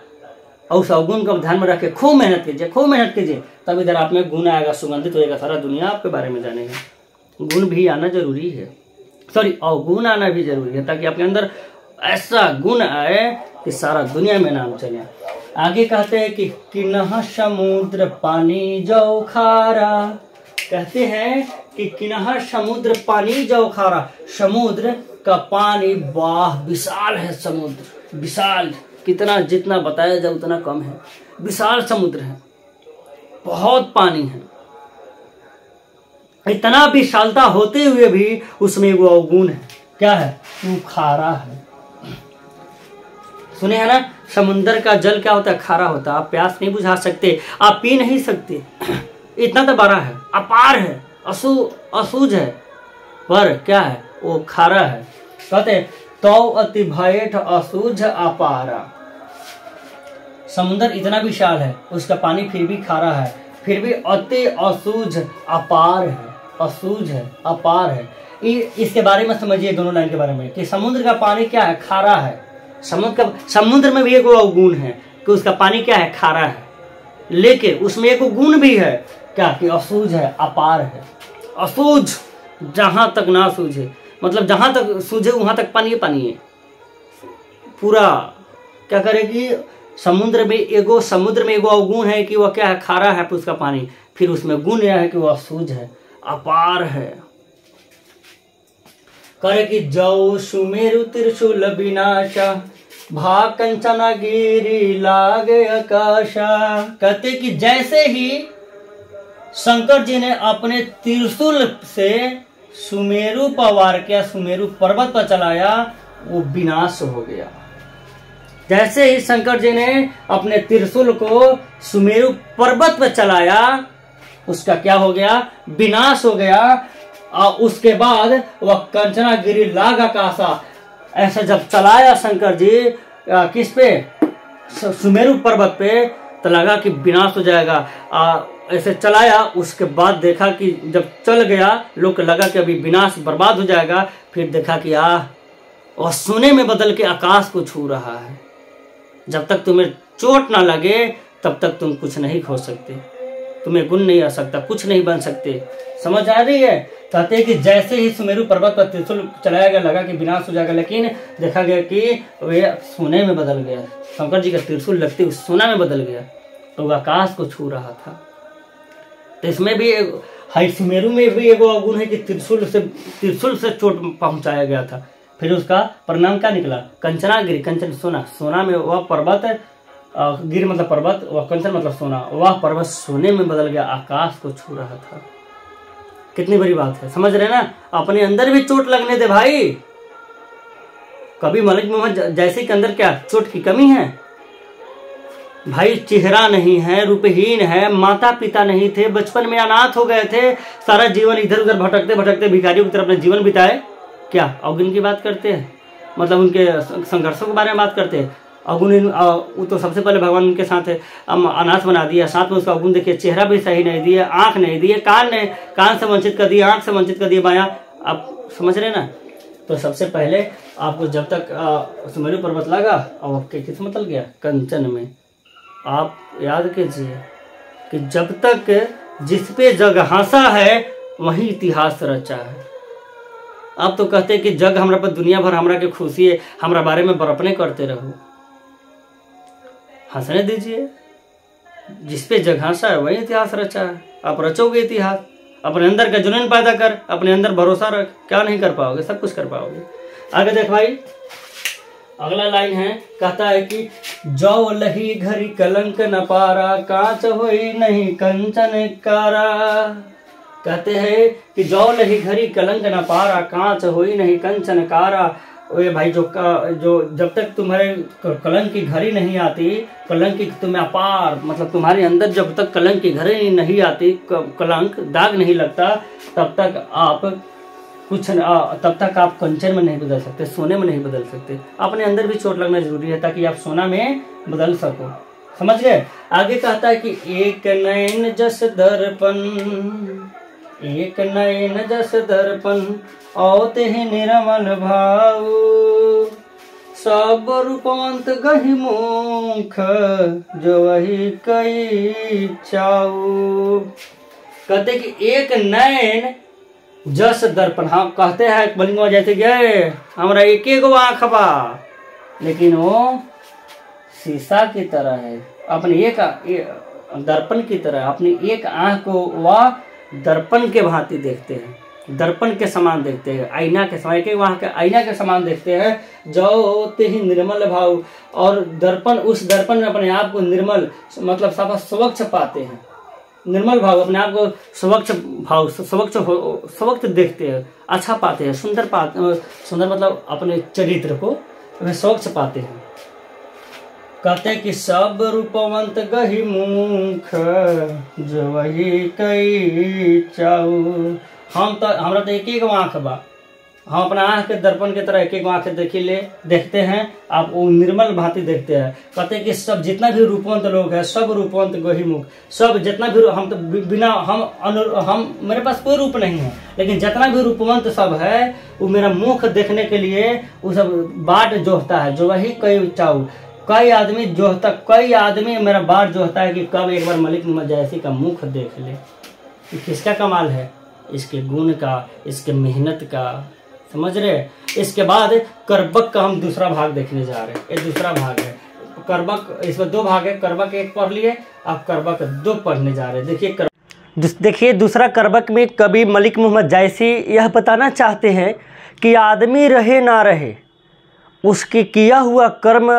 और उस अवगुण को ध्यान में रख के खूब मेहनत कीजिए, तब इधर आप में गुण आएगा, सुगंधित होएगा, सारा दुनिया आपके बारे में जानेगा। गुण भी आना जरूरी है, अवगुण आना भी जरूरी है, ताकि आपके अंदर ऐसा गुण आए कि सारा दुनिया में नाम चले। आगे कहते हैं कि किन्हा समुद्र पानी जौ खारा। कहते हैं कि किन्हा समुद्र पानी जौ खारा। समुद्र का पानी वाह विशाल है, समुद्र विशाल, कितना जितना बताया जाए उतना कम है। विशाल समुद्र है, बहुत पानी है। इतना विशालता होते हुए भी उसमें वो अवगुण है। क्या है? वो खारा है। सुने है ना, समुद्र का जल क्या होता है? खारा होता है। आप प्यास नहीं बुझा सकते, आप पी नहीं सकते, इतना तो बड़ा है, अपार है, असूझ है, पर क्या है? वो खारा है। कहते तो अति भयठ असूझ अपारा। समुद्र इतना विशाल है, उसका पानी फिर भी खारा है, फिर भी अति असूझ अपार है, असूझ है, अपार है। इसके बारे में समझिए, दोनों लाइन के बारे में, कि समुद्र का पानी क्या है? खारा है। समुद्र में भी एक गुण है कि उसका पानी क्या है? खारा है, लेकिन उसमें एक गुण भी है क्या? कि असूझ है, अपार है। असूझ, जहां तक ना सूझे, मतलब जहां तक सूझे वहां तक पानी है पूरा। क्या करेगी? समुद्र में एगो अवगुण है कि वह क्या है? खारा है उसका पानी, फिर उसमें गुण यह है कि वह असूझ है, अपार है। करे कि जौ सुमेरु त्रिशूल विनाशा, भा कंचना गिरी लागे आकाशा। कहते कि जैसे ही शंकर जी ने अपने त्रिशूल से सुमेरु पर वार किया, सुमेरु पर्वत पर चलाया, वो विनाश हो गया। जैसे ही शंकर जी ने अपने त्रिशूल को सुमेरु पर्वत पर चलाया, उसका क्या हो गया? विनाश हो गया। और उसके बाद वह कंचना गिरी लाग आकाशा, ऐसा जब चलाया शंकर जी किस पे? सुमेरु पर्वत पे, तो लगा कि विनाश हो जाएगा। ऐसे चलाया, उसके बाद देखा कि जब चल गया, लोग लगा कि अभी विनाश बर्बाद हो जाएगा, फिर देखा कि और सोने में बदल के आकाश को छू रहा है। जब तक तुम्हें चोट ना लगे तब तक तुम कुछ नहीं खो सकते, तुम्हें गुण नहीं आ सकता, कुछ नहीं बन सकते। समझ आ रही है? कहते हैं कि जैसे ही सुमेरु पर्वत पर त्रिशूल चलाया गया, लगा कि विनाश हो जाएगा, लेकिन देखा गया कि वे सोने में बदल गया। शंकर जी का त्रिशूल लगते उस सोना में बदल गया, तो वह आकाश को छू रहा था। तो इसमें भी सुमेरु में भी एक अवगुण है कि त्रिशूल से चोट पहुंचाया गया था। फिर उसका परिणाम क्या निकला? कंचना गिरी, कंचन सोना में वह पर्वत, गिर मतलब पर्वत, वह कंचन मतलब सोना, वह पर्वत सोने में बदल गया, आकाश को छू रहा था। कितनी बड़ी बात है, समझ रहे ना? अपने अंदर भी चोट लगने दे भाई। कभी मलिक मोहम्मद जैसे के अंदर क्या चोट की कमी है भाई? चेहरा नहीं है, रूपहीन है, माता पिता नहीं थे, बचपन में अनाथ हो गए थे, सारा जीवन इधर उधर भटकते भटकते भिखारियों की तरफ अपना जीवन बिताए। क्या अवगुण की बात करते हैं? मतलब उनके संघर्षों के बारे में बात करते हैं। अवगुण वो तो सबसे पहले भगवान उनके साथ है, अनाथ बना दिया, साथ में उसका अवगुण देखिए, चेहरा भी सही नहीं दिए, आंख नहीं दिए, कान से वंचित कर दिए, आंख से वंचित कर दिए बायां। आप समझ रहे ना? तो सबसे पहले आपको जब तक सुमेरु पर्वत लगा और आपके किस में तल गया, कंचन में। आप याद कीजिए कि जब तक जिस पे जग हंसा है वही इतिहास रचा है। आप तो कहते कि जग हमरा पर दुनिया भर हमरा के खुशी है, हमरा बारे में बरपने करते रहो, हंसने दीजिए। जिस पे जग हंसा है वही इतिहास रचा है। आप रचोगे इतिहास, अपने अंदर का जुनून पैदा कर, अपने अंदर भरोसा रख, क्या नहीं कर पाओगे, सब कुछ कर पाओगे। आगे देख भाई, अगला लाइन है, कहता है कि जौ लही घरी कलंक न पारा, कांच होई नहीं कंचन कारा। कहते हैं कि जौ लही घरी कलंक न पारा, कांच होई नहीं कंचन कारा। ओए भाई, जो जब तक तुम्हारे कलंक की घड़ी नहीं आती, कलंक की तुम्हें अपार मतलब तुम्हारे अंदर जब तक कलंक की घड़ी नहीं आती, कलंक दाग नहीं लगता, तब तक आप तब तक आप कंचन में नहीं बदल सकते, सोने में नहीं बदल सकते। अपने अंदर भी चोट लगना जरूरी है ताकि आप सोना में बदल सको। समझ गए। आगे कहता है कि एक नयन जस दर्पण, एक नयन जस दर्पण, औते ही निर्मल भाव, सब रूपवंत गहि मुख, जो वही कई चाऊ। कहते कि एक नयन जस दर्पण, हाँ कहते हैं बलिंगवा जैसे गए हमारा एक गो आँख बा, लेकिन वो शीशा की तरह है, अपनी एक दर्पण की तरह अपनी एक आँख को वह दर्पण के भांति देखते हैं, दर्पण के समान देखते हैं, आईना के समान, के वहाँ के आईना के समान देखते हैं। जो होते ही निर्मल भाव, और दर्पण, उस दर्पण में अपने आप को निर्मल मतलब स्वच्छ पाते हैं। निर्मल भाव, अपने आप को स्वच्छ भाव, स्वच्छ देखते हैं, अच्छा पाते हैं, सुंदर मतलब अपने चरित्र को स्वच्छ पाते हैं। कहते हैं कि सब रूपवंत गहि मुख, जो वही कई चाऊ। हमरा तो एक एक आँख बा, हम अपना आँख के दर्पण के तरह एक एक आँख देखते हैं, आप वो निर्मल भांति देखते हैं। कहते हैं कि सब जितना भी रूपवंत लोग हैं, सब रूपवंत गहि मुख, सब जितना भी, हम तो बिना हम मेरे पास कोई रूप नहीं है, लेकिन जितना भी रूपवंत सब है वो मेरा मुख देखने के लिए वो सब बाट जोहता है, जो वही कई चाऊ। कई आदमी मेरा बाट जोहता है कि कब एक बार मलिक मोहम्मद जैसी का मुख देख ले। किसका कमाल है? इसके गुण का, इसके मेहनत का, समझ रहे। इसके बाद करबक का हम दूसरा भाग देखने जा रहे हैं। ये दूसरा भाग है करबक, इसमें दो भाग है, करबक एक पढ़ लिए, अब करबक दो पढ़ने जा रहे हैं। देखिए दूसरा करबक में कवि मलिक मोहम्मद जैसी यह बताना चाहते हैं कि आदमी रहे ना रहे, उसके किया हुआ कर्म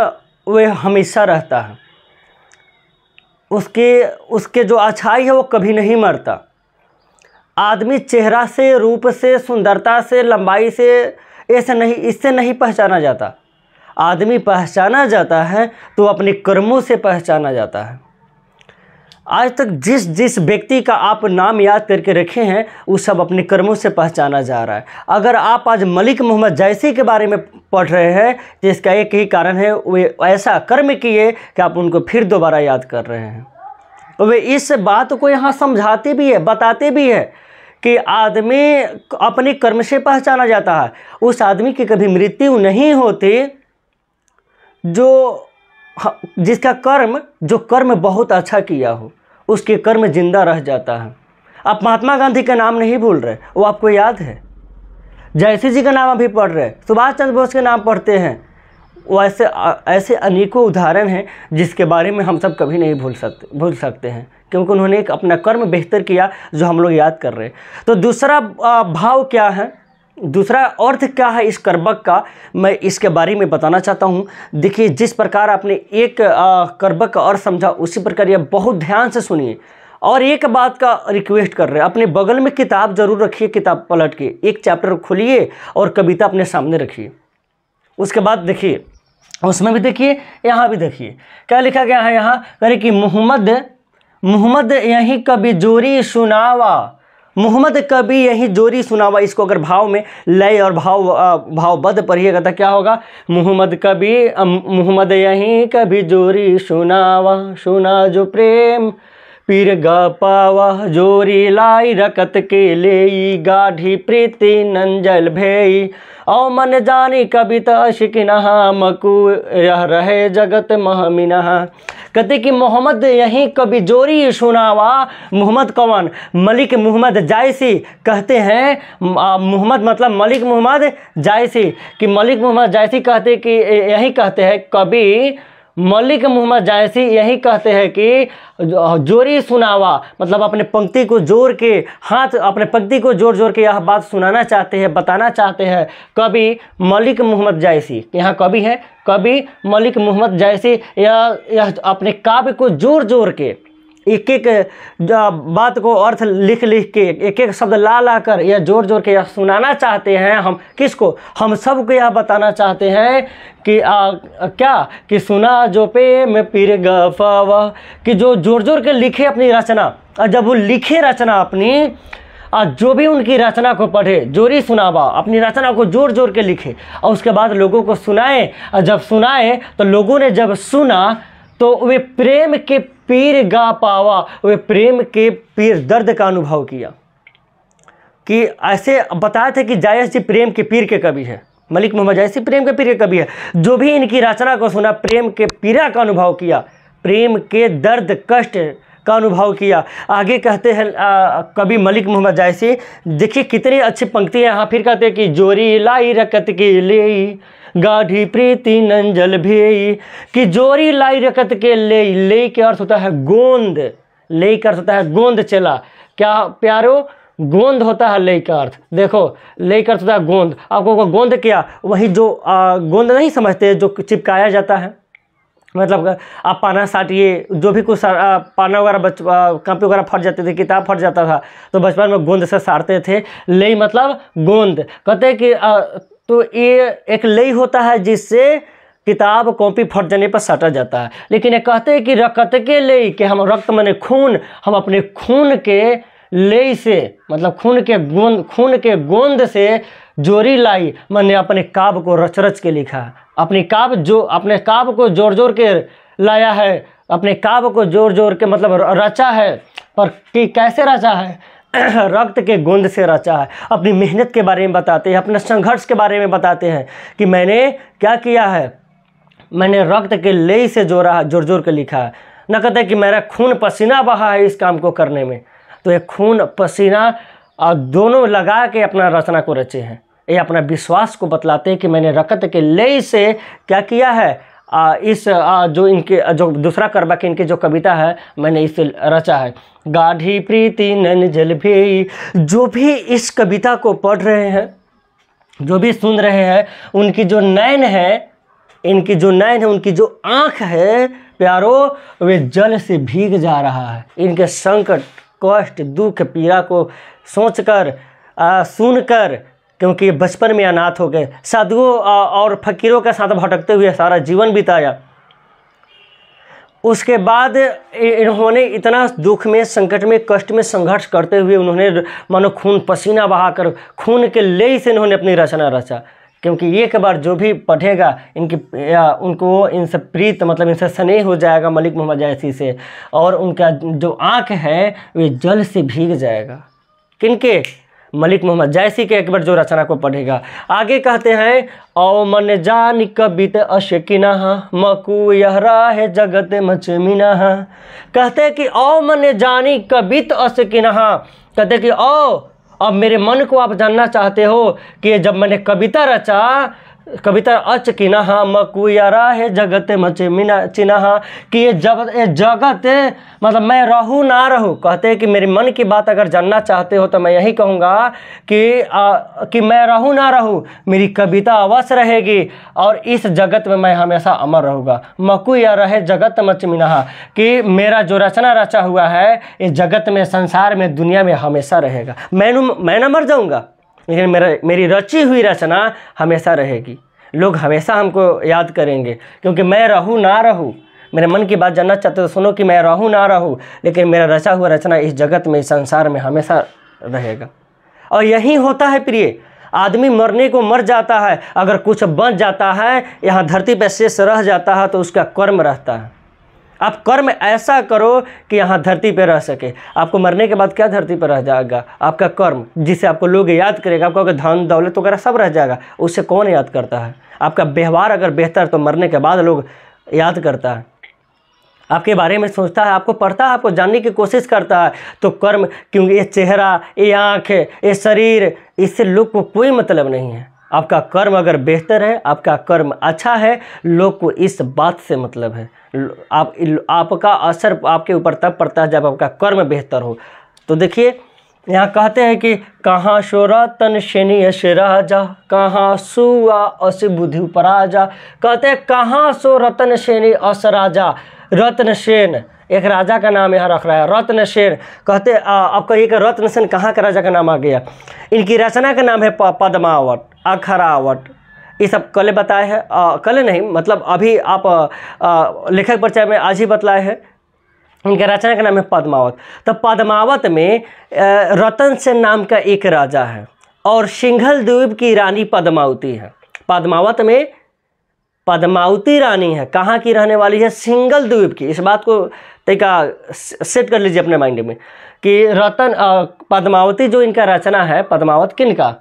वह हमेशा रहता है, उसके जो अच्छाई है वो कभी नहीं मरता। आदमी चेहरा से, रूप से, सुंदरता से, लंबाई से इससे नहीं पहचाना जाता। आदमी पहचाना जाता है तो अपने कर्मों से पहचाना जाता है। आज तक जिस व्यक्ति का आप नाम याद करके रखे हैं वो सब अपने कर्मों से पहचाना जा रहा है। अगर आप आज मलिक मोहम्मद जैसी के बारे में पढ़ रहे हैं तो इसका एक ही कारण है, वे ऐसा कर्म किए कि आप उनको फिर दोबारा याद कर रहे हैं। वे इस बात को यहाँ समझाते भी है, बताते भी है कि आदमी अपने कर्म से पहचाना जाता है। उस आदमी की कभी मृत्यु नहीं होती जिसका कर्म बहुत अच्छा किया हो, उसके कर्म जिंदा रह जाता है। आप महात्मा गांधी का नाम नहीं भूल रहे, वो आपको याद है। जयसी जी का नाम अभी पढ़ रहे, सुभाष चंद्र बोस के नाम पढ़ते हैं। वो ऐसे अनेकों उदाहरण हैं जिसके बारे में हम सब कभी नहीं भूल सकते हैं, क्योंकि उन्होंने एक अपना कर्म बेहतर किया जो हम लोग याद कर रहे हैं। तो दूसरा भाव क्या है, दूसरा अर्थ क्या है इस करबक का, मैं इसके बारे में बताना चाहता हूँ। देखिए जिस प्रकार आपने एक करबक का अर्थ समझा, उसी प्रकार ये बहुत ध्यान से सुनिए। और एक बात का रिक्वेस्ट कर रहे हैं, अपने बगल में किताब जरूर रखिए, किताब पलट के एक चैप्टर खोलिए और कविता अपने सामने रखिए। उसके बाद देखिए, उसमें भी देखिए, यहाँ भी देखिए क्या लिखा गया है। यहाँ कहे कि मोहम्मद यही कभी जोरी सुनावा, मोहम्मद कभी यही जोरी सुनावा। इसको अगर भाव में लय और भावबद्ध पढ़िएगा तो क्या होगा, मोहम्मद यही कभी जोरी सुनावा, सुना जो प्रेम पीर ग पावा जोरी लाई रकत के लेई, गाढ़ी प्रीति नंजल भेई, औ मन जानी कबित अशिकिनहा, मकु यह रहे जगत महमिनहा। कहते कि मोहम्मद यहीं कभी जोरी सुनावा। मोहम्मद कौन? मलिक मोहम्मद जायसी कहते हैं। मोहम्मद मतलब मलिक मोहम्मद जायसी, कि मलिक मोहम्मद जायसी कहते कि यही कहते हैं कभी मलिक मोहम्मद जायसी यही कहते हैं कि जोरी सुनावा, मतलब अपने पंक्ति को जोड़ के हाथ अपने पंक्ति को जोड़ जोड़ के यह बात सुनाना चाहते हैं, बताना चाहते हैं कवि मलिक मोहम्मद जायसी। यहाँ कवि है कवि मलिक मोहम्मद जायसी। यह अपने काव्य को जोड़ जोड़ के एक एक बात को अर्थ लिख लिख के एक एक शब्द ला ला कर यह जोड़ जोड़ के यह सुनाना चाहते हैं। हम किसको? हम सब को यह बताना चाहते हैं कि क्या कि सुना जो पे मैं पीर गफावा, कि जो जोड़ जोड़ के लिखे अपनी रचना, और जब वो लिखे रचना अपनी जो भी उनकी रचना को पढ़े, जोरी सुनावा, अपनी रचना को जोड़ जोड़ के लिखे और उसके बाद लोगों को सुनाए। और जब सुनाए तो लोगों ने जब सुना तो वे प्रेम के पीर गा पावा, वे प्रेम के पीर दर्द का अनुभव किया। कि ऐसे बताया था कि जायस जी प्रेम के पीर के कवि है, मलिक मोहम्मद जायसी प्रेम के पीर के कवि है। जो भी इनकी रचना को सुना प्रेम के पीरा का अनुभव किया, प्रेम के दर्द कष्ट का अनुभव किया। आगे कहते हैं कवि मलिक मोहम्मद जायसी, देखिए कितनी अच्छी पंक्ति है यहाँ। फिर कहते हैं कि जोरी लाई रकत के ले, गाढ़ी प्रीति नंजल भेई, कि जोरी लाई रकत के ले के अर्थ होता है गोंद, ले का अर्थ होता है गोंद चला। क्या प्यारो? गोंद होता है ले का अर्थ। देखो ले का अर्थ होता है गोंद। आपको गोंद क्या? वही जो गोंद नहीं समझते जो चिपकाया जाता है, मतलब आप पाना साटिए, जो भी कुछ पाना वगैरह कापी वगैरह फट जाते थे, किताब फट जाता था तो बचपन में गोंद से सारते थे। ले मतलब गोंद। कहते हैं कि तो ये एक लई होता है जिससे किताब कॉपी फट जाने पर साटा जाता है। लेकिन ये कहते हैं कि रकत के लई, कि हम रक्त माने खून, हम अपने खून के लई से मतलब खून के गोंद से जोरी लाई, मैंने अपने काव्य को रच रच के लिखा। अपने काव्य को जोड़ जोड़ के लाया है, अपने काव्य को जोड़ जोड़ के मतलब रचा है। पर कि कैसे रचा है? रक्त के गोंद से रचा है। अपनी मेहनत के बारे में बताते हैं, अपने संघर्ष के बारे में बताते हैं कि मैंने क्या किया है, मैंने रक्त के लेई से जोड़ जोड़ के लिखा है। न कहते कि मेरा खून पसीना बहा है इस काम को करने में। तो ये खून पसीना दोनों लगा के अपना रचना को रचे हैं। ये अपना विश्वास को बतलाते हैं कि मैंने रकत के लेई से क्या किया है, जो दूसरा करबा के इनकी जो कविता है मैंने इसे रचा है। गाढ़ी प्रीति नंजल भेई। जो भी इस कविता को पढ़ रहे हैं, जो भी सुन रहे हैं, उनकी जो नैन है, उनकी जो आँख है प्यारो, वे जल से भीग जा रहा है। इनके संकट कष्ट दुख पीड़ा को सोचकर सुनकर, क्योंकि बचपन में अनाथ हो गए, साधुओं और फकीरों के साथ भटकते हुए सारा जीवन बिताया। उसके बाद इन्होंने इतना दुख में संकट में कष्ट में संघर्ष करते हुए उन्होंने मानो खून पसीना बहाकर खून के लेई से इन्होंने अपनी रचना रचा। क्योंकि एक बार जो भी पढ़ेगा उनको इनसे प्रीत मतलब इनसे स्नेह हो जाएगा मलिक मोहम्मद जायसी से, और उनका जो आँख है वे जल से भीग जाएगा। किनके? मलिक मोहम्मद जायसी के एक बार जो रचना को पढ़ेगा। आगे कहते हैं औ मन जान कबित अशकिना, मकु यहरा है जगत मचमिना। कहते हैं कि औ मन जानी कबित अशकिना, कहते कि अब मेरे मन को आप जानना चाहते हो कि जब मैंने कविता रचा, कविता अचकिना मकुयारा है जगत मचमिना चिन्हा, कि ये जगत मतलब मैं रहूँ ना रहूँ। कहते हैं कि मेरे मन की बात अगर जानना चाहते हो तो मैं यही कहूँगा कि मैं रहूँ ना रहूँ, मेरी कविता अवश्य रहेगी और इस जगत में मैं हमेशा अमर रहूँगा। मकुयारा है जगत मचमिना, कि मेरा जो रचना रचा हुआ है इस जगत में, संसार में, दुनिया में हमेशा रहेगा। मैं न मर जाऊँगा, लेकिन मेरी रची हुई रचना हमेशा रहेगी। लोग हमेशा हमको याद करेंगे, क्योंकि मैं रहूँ ना रहूँ, मेरे मन की बात जानना चाहते हो सुनो कि मैं रहूँ ना रहूँ, लेकिन मेरा रचा हुआ रचना इस जगत में, इस संसार में हमेशा रहेगा। और यही होता है प्रिय, आदमी मरने को मर जाता है, अगर कुछ बच जाता है यहाँ धरती पर शेष रह जाता है तो उसका कर्म रहता है। आप कर्म ऐसा करो कि यहाँ धरती पे रह सके। आपको मरने के बाद क्या धरती पर रह जाएगा? आपका कर्म, जिसे आपको लोग याद करेगा। आपको अगर धन दौलत वगैरह सब रह जाएगा, उससे कौन याद करता है? आपका व्यवहार अगर बेहतर तो मरने के बाद लोग याद करता है, आपके बारे में सोचता है, आपको पढ़ता है, आपको जानने की कोशिश करता है। तो कर्म, क्योंकि ये चेहरा, ये आँख, ये शरीर, इससे लोग को कोई मतलब नहीं है। आपका कर्म अगर बेहतर है, आपका कर्म अच्छा है, लोग को इस बात से मतलब है। आपका असर आपके ऊपर तब पड़ता है जब आपका कर्म बेहतर हो। तो देखिए यहाँ कहते हैं कि कहाँ सो रतन सेनी अस राजा, कहाँ सुआ अस बुद्धि उपराजा। कहते हैं कहाँ सो रतन सेनी अस राजा। रत्न सेन एक राजा का नाम यहाँ रख रहा है, रत्न सेन। कहते आपका एक रत्न सेन कहाँ का राजा का नाम आ गया? इनकी रचना का नाम है पद्मावत, अखरावत। ये सब कल बताए हैं, कल नहीं मतलब अभी आप लेखक परिचय में आज ही बतलाए हैं। इनके रचना का नाम है पद्मावत। तो पद्मावत में रतन सेन नाम का एक राजा है और सिंघल द्वीप की रानी पद्मावती है। पद्मावत में पद्मावती रानी है, कहाँ की रहने वाली है? सिंघल द्वीप की। इस बात को तरीका सेट कर लीजिए अपने माइंड में कि रतन पद्मावती जो इनका रचना है, पद्मावत किनका?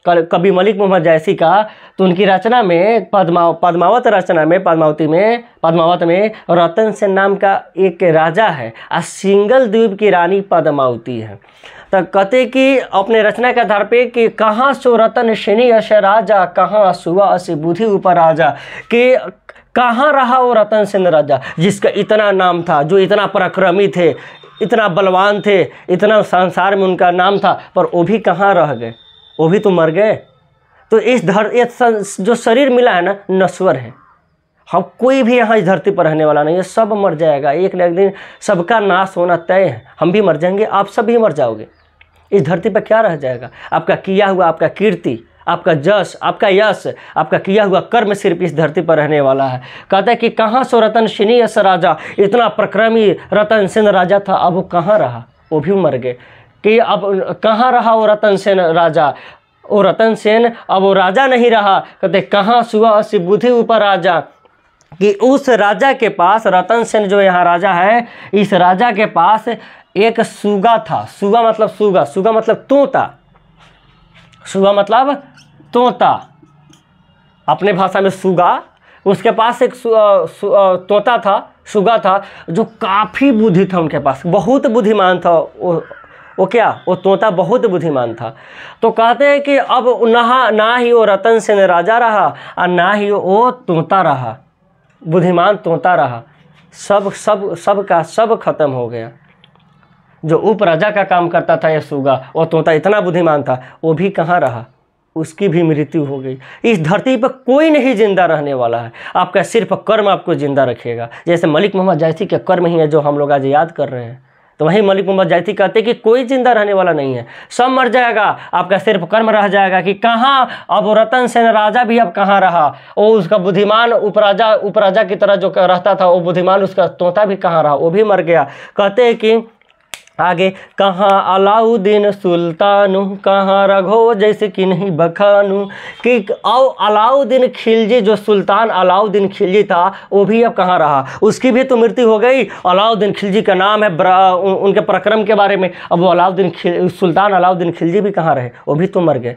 कवि मलिक मोहम्मद जैसी का। तो उनकी रचना में पद्मावत रचना में पद्मावत में रतन सेन नाम का एक राजा है और सिंघल द्वीप की रानी पद्मावती है। तो कहते कि अपने रचना के आधार पे कि कहाँ सो रतन सेनी अस राजा, कहाँ सुआ अस बुद्धि ऊपर राजा। कि कहाँ रहा वो रतन सेन राजा जिसका इतना नाम था, जो इतना पराक्रमी थे, इतना बलवान थे, इतना संसार में उनका नाम था, पर वो भी कहाँ रह गए? वो भी तो मर गए। तो इस जो शरीर मिला है ना, नश्वर है। हम कोई भी यहाँ इस धरती पर रहने वाला नहीं है, सब मर जाएगा। एक न एक दिन सबका नाश होना तय है। हम भी मर जाएंगे, आप सब भी मर जाओगे। इस धरती पर क्या रह जाएगा? आपका किया हुआ, आपका कीर्ति, आपका जश, आपका यश, आपका किया हुआ कर्म सिर्फ इस धरती पर रहने वाला है। कहता है कि कहाँ सो रतन सेनी अस राजा। इतना प्रक्रमी रतन सेन राजा था, अब वो कहाँ रहा? वो भी मर गए। कि अब कहाँ रहा वो रतन सेन राजा? वो रतन सेन अब वो राजा नहीं रहा। कहते कहाँ सुआ अस बुद्धि ऊपर राजा। कि उस राजा के पास, रतन सेन जो यहाँ राजा है, इस राजा के पास एक सुगा था। सुगा मतलब सुगा, सुगा मतलब तोता, सुगा मतलब तोता, अपने भाषा में सुगा। उसके पास एक तोता था, सुगा था, जो काफ़ी बुद्धि था उनके पास, बहुत बुद्धिमान था। वो तोता बहुत बुद्धिमान था। तो कहते हैं कि अब ना ही वो रतन सेन राजा रहा और ना ही वो तोता रहा, बुद्धिमान तोता रहा। सब का सब खत्म हो गया। जो उपराजा का काम करता था ये सुगा, वो तोता इतना बुद्धिमान था, वो भी कहाँ रहा? उसकी भी मृत्यु हो गई। इस धरती पर कोई नहीं जिंदा रहने वाला है। आपका सिर्फ कर्म आपको जिंदा रखेगा। जैसे मलिक मोहम्मद जैसी के कर्म ही है जो हम लोग आज याद कर रहे हैं। तो वहीं मलिक मोहम्मद जैसी कहते कि कोई जिंदा रहने वाला नहीं है, सब मर जाएगा, आपका सिर्फ कर्म रह जाएगा। कि कहाँ अब रतन सेन राजा भी अब कहाँ रहा? वो उसका बुद्धिमान उपराजा की तरह जो रहता था, वो बुद्धिमान उसका तोता भी कहाँ रहा? वो भी मर गया। कहते हैं कि आगे, कहाँ अलाउद्दीन सुल्तानु, कहाँ रघो जैसे कि नहीं बखानू। कि अलाउद्दीन खिलजी, जो सुल्तान अलाउद्दीन खिलजी था, वो भी अब कहाँ रहा? उसकी भी तो मृत्यु हो गई। अलाउद्दीन खिलजी का नाम है उनके पराक्रम के बारे में। अब वो सुल्तान अलाउद्दीन खिलजी भी कहाँ रहे? वो भी तो मर गए।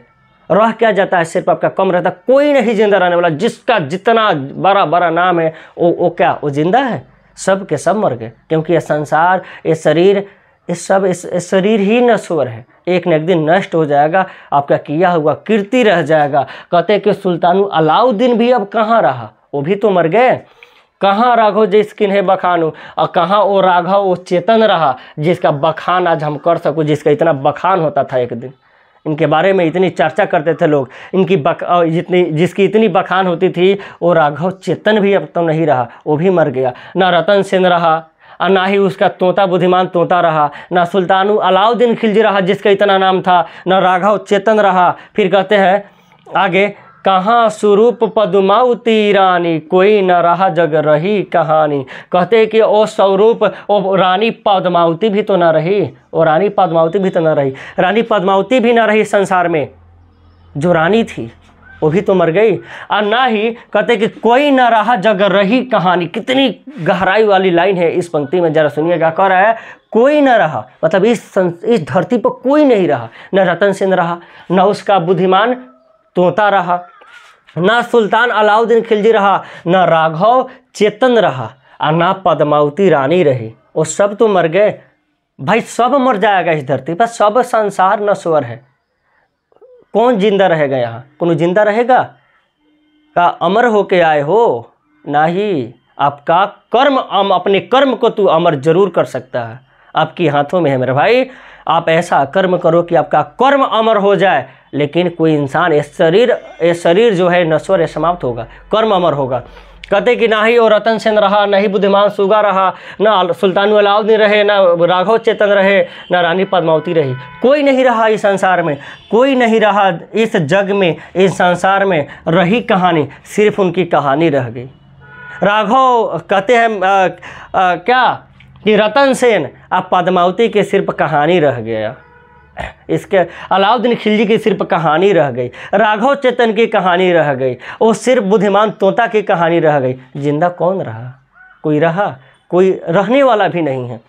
रह क्या जाता है? सिर्फ आपका कम रहता, कोई नहीं जिंदा रहने वाला। जिसका जितना बड़ा बड़ा नाम है वो क्या वो जिंदा है? सब के सब मर गए। क्योंकि ये संसार, ये शरीर, इस शरीर ही नश्वर है, एक न एक दिन नष्ट हो जाएगा। आपका किया हुआ कीर्ति रह जाएगा। कहते हैं कि सुल्तान अलाउद्दीन भी अब कहाँ रहा? वो भी तो मर गए। कहाँ राघव जिसकिन है बखानू, और कहाँ वो राघव वो चेतन रहा जिसका बखान आज हम कर सकूँ, जिसका इतना बखान होता था। एक दिन इनके बारे में इतनी चर्चा करते थे लोग, जिसकी इतनी बखान होती थी, वो राघव चेतन भी अब तो नहीं रहा, वो भी मर गया। ना रतन सेन रहा और ना ही उसका तोता बुद्धिमान तोता रहा, ना सुल्तान अलाउद्दीन खिलजी रहा जिसका इतना नाम था, ना राघव चेतन रहा। फिर कहते हैं आगे, कहाँ स्वरूप पद्मावती रानी, कोई न रहा जग रही कहानी। कहते हैं कि वो स्वरूप, वो रानी पद्मावती भी तो ना रही, वो रानी पद्मावती भी तो ना रही, रानी पद्मावती भी ना रही संसार में। जो रानी थी वो भी तो मर गई। और ना ही कहते कि कोई ना रहा जग रही कहानी। कितनी गहराई वाली लाइन है इस पंक्ति में, जरा सुनिएगा। कह रहा है कोई ना रहा, मतलब इस धरती पर कोई नहीं रहा। न रतन सेन रहा, न उसका बुद्धिमान तोता रहा, ना सुल्तान अलाउद्दीन खिलजी रहा, न राघव चेतन रहा, और ना पद्मावती रानी रही। वो सब तो मर गए भाई, सब मर जाएगा इस धरती पर। सब संसार नश्वर है, कौन जिंदा रहेगा यहाँ? कौन जिंदा रहेगा? का अमर होके आए हो? नहीं, आपका कर्म, अपने कर्म को तू अमर जरूर कर सकता है, आपके हाथों में है मेरे भाई। आप ऐसा कर्म करो कि आपका कर्म अमर हो जाए। लेकिन कोई इंसान, ये शरीर जो है नश्वर है, समाप्त होगा, कर्म अमर होगा। कहते कि ना ही वो रतन सेन रहा, ना ही बुद्धिमान सुगा रहा, ना सुल्तान अलाउद्दीन रहे, ना राघव चेतन रहे, ना रानी पद्मावती रही। कोई नहीं रहा इस संसार में, कोई नहीं रहा इस जग में, इस संसार में। रही कहानी, सिर्फ उनकी कहानी रह गई। राघव कहते हैं क्या कि रतन सेन, अब पद्मावती के सिर पर कहानी रह गया। इसके अलाउद्दीन खिलजी की सिर्फ कहानी रह गई, राघव चेतन की कहानी रह गई, और सिर्फ बुद्धिमान तोता की कहानी रह गई। जिंदा कौन रहा? कोई रहा? कोई रहने वाला भी नहीं है।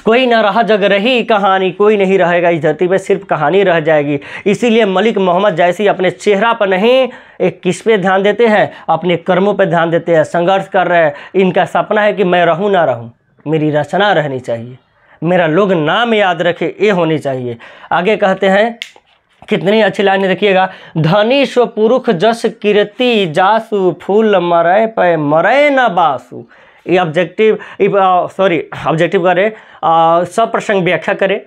कोई ना रहा जग रही कहानी, कोई नहीं रहेगा इस धरती पे, सिर्फ कहानी रह जाएगी। इसीलिए मलिक मोहम्मद जैसी अपने चेहरा पर नहीं, एक किस पे ध्यान देते हैं? अपने कर्मों पे ध्यान देते हैं। संघर्ष कर रहे हैं। इनका सपना है कि मैं रहूं ना रहूं, मेरी रचना रहनी चाहिए, मेरा लोग नाम याद रखे, ये होनी चाहिए। आगे कहते हैं, कितनी अच्छी लाइन देखिएगा। धनी स्व पुरुष जस कीर्ति जासु, फूल मरे पे मरे न बासु। ये ऑब्जेक्टिव करे, सब प्रसंग व्याख्या करे।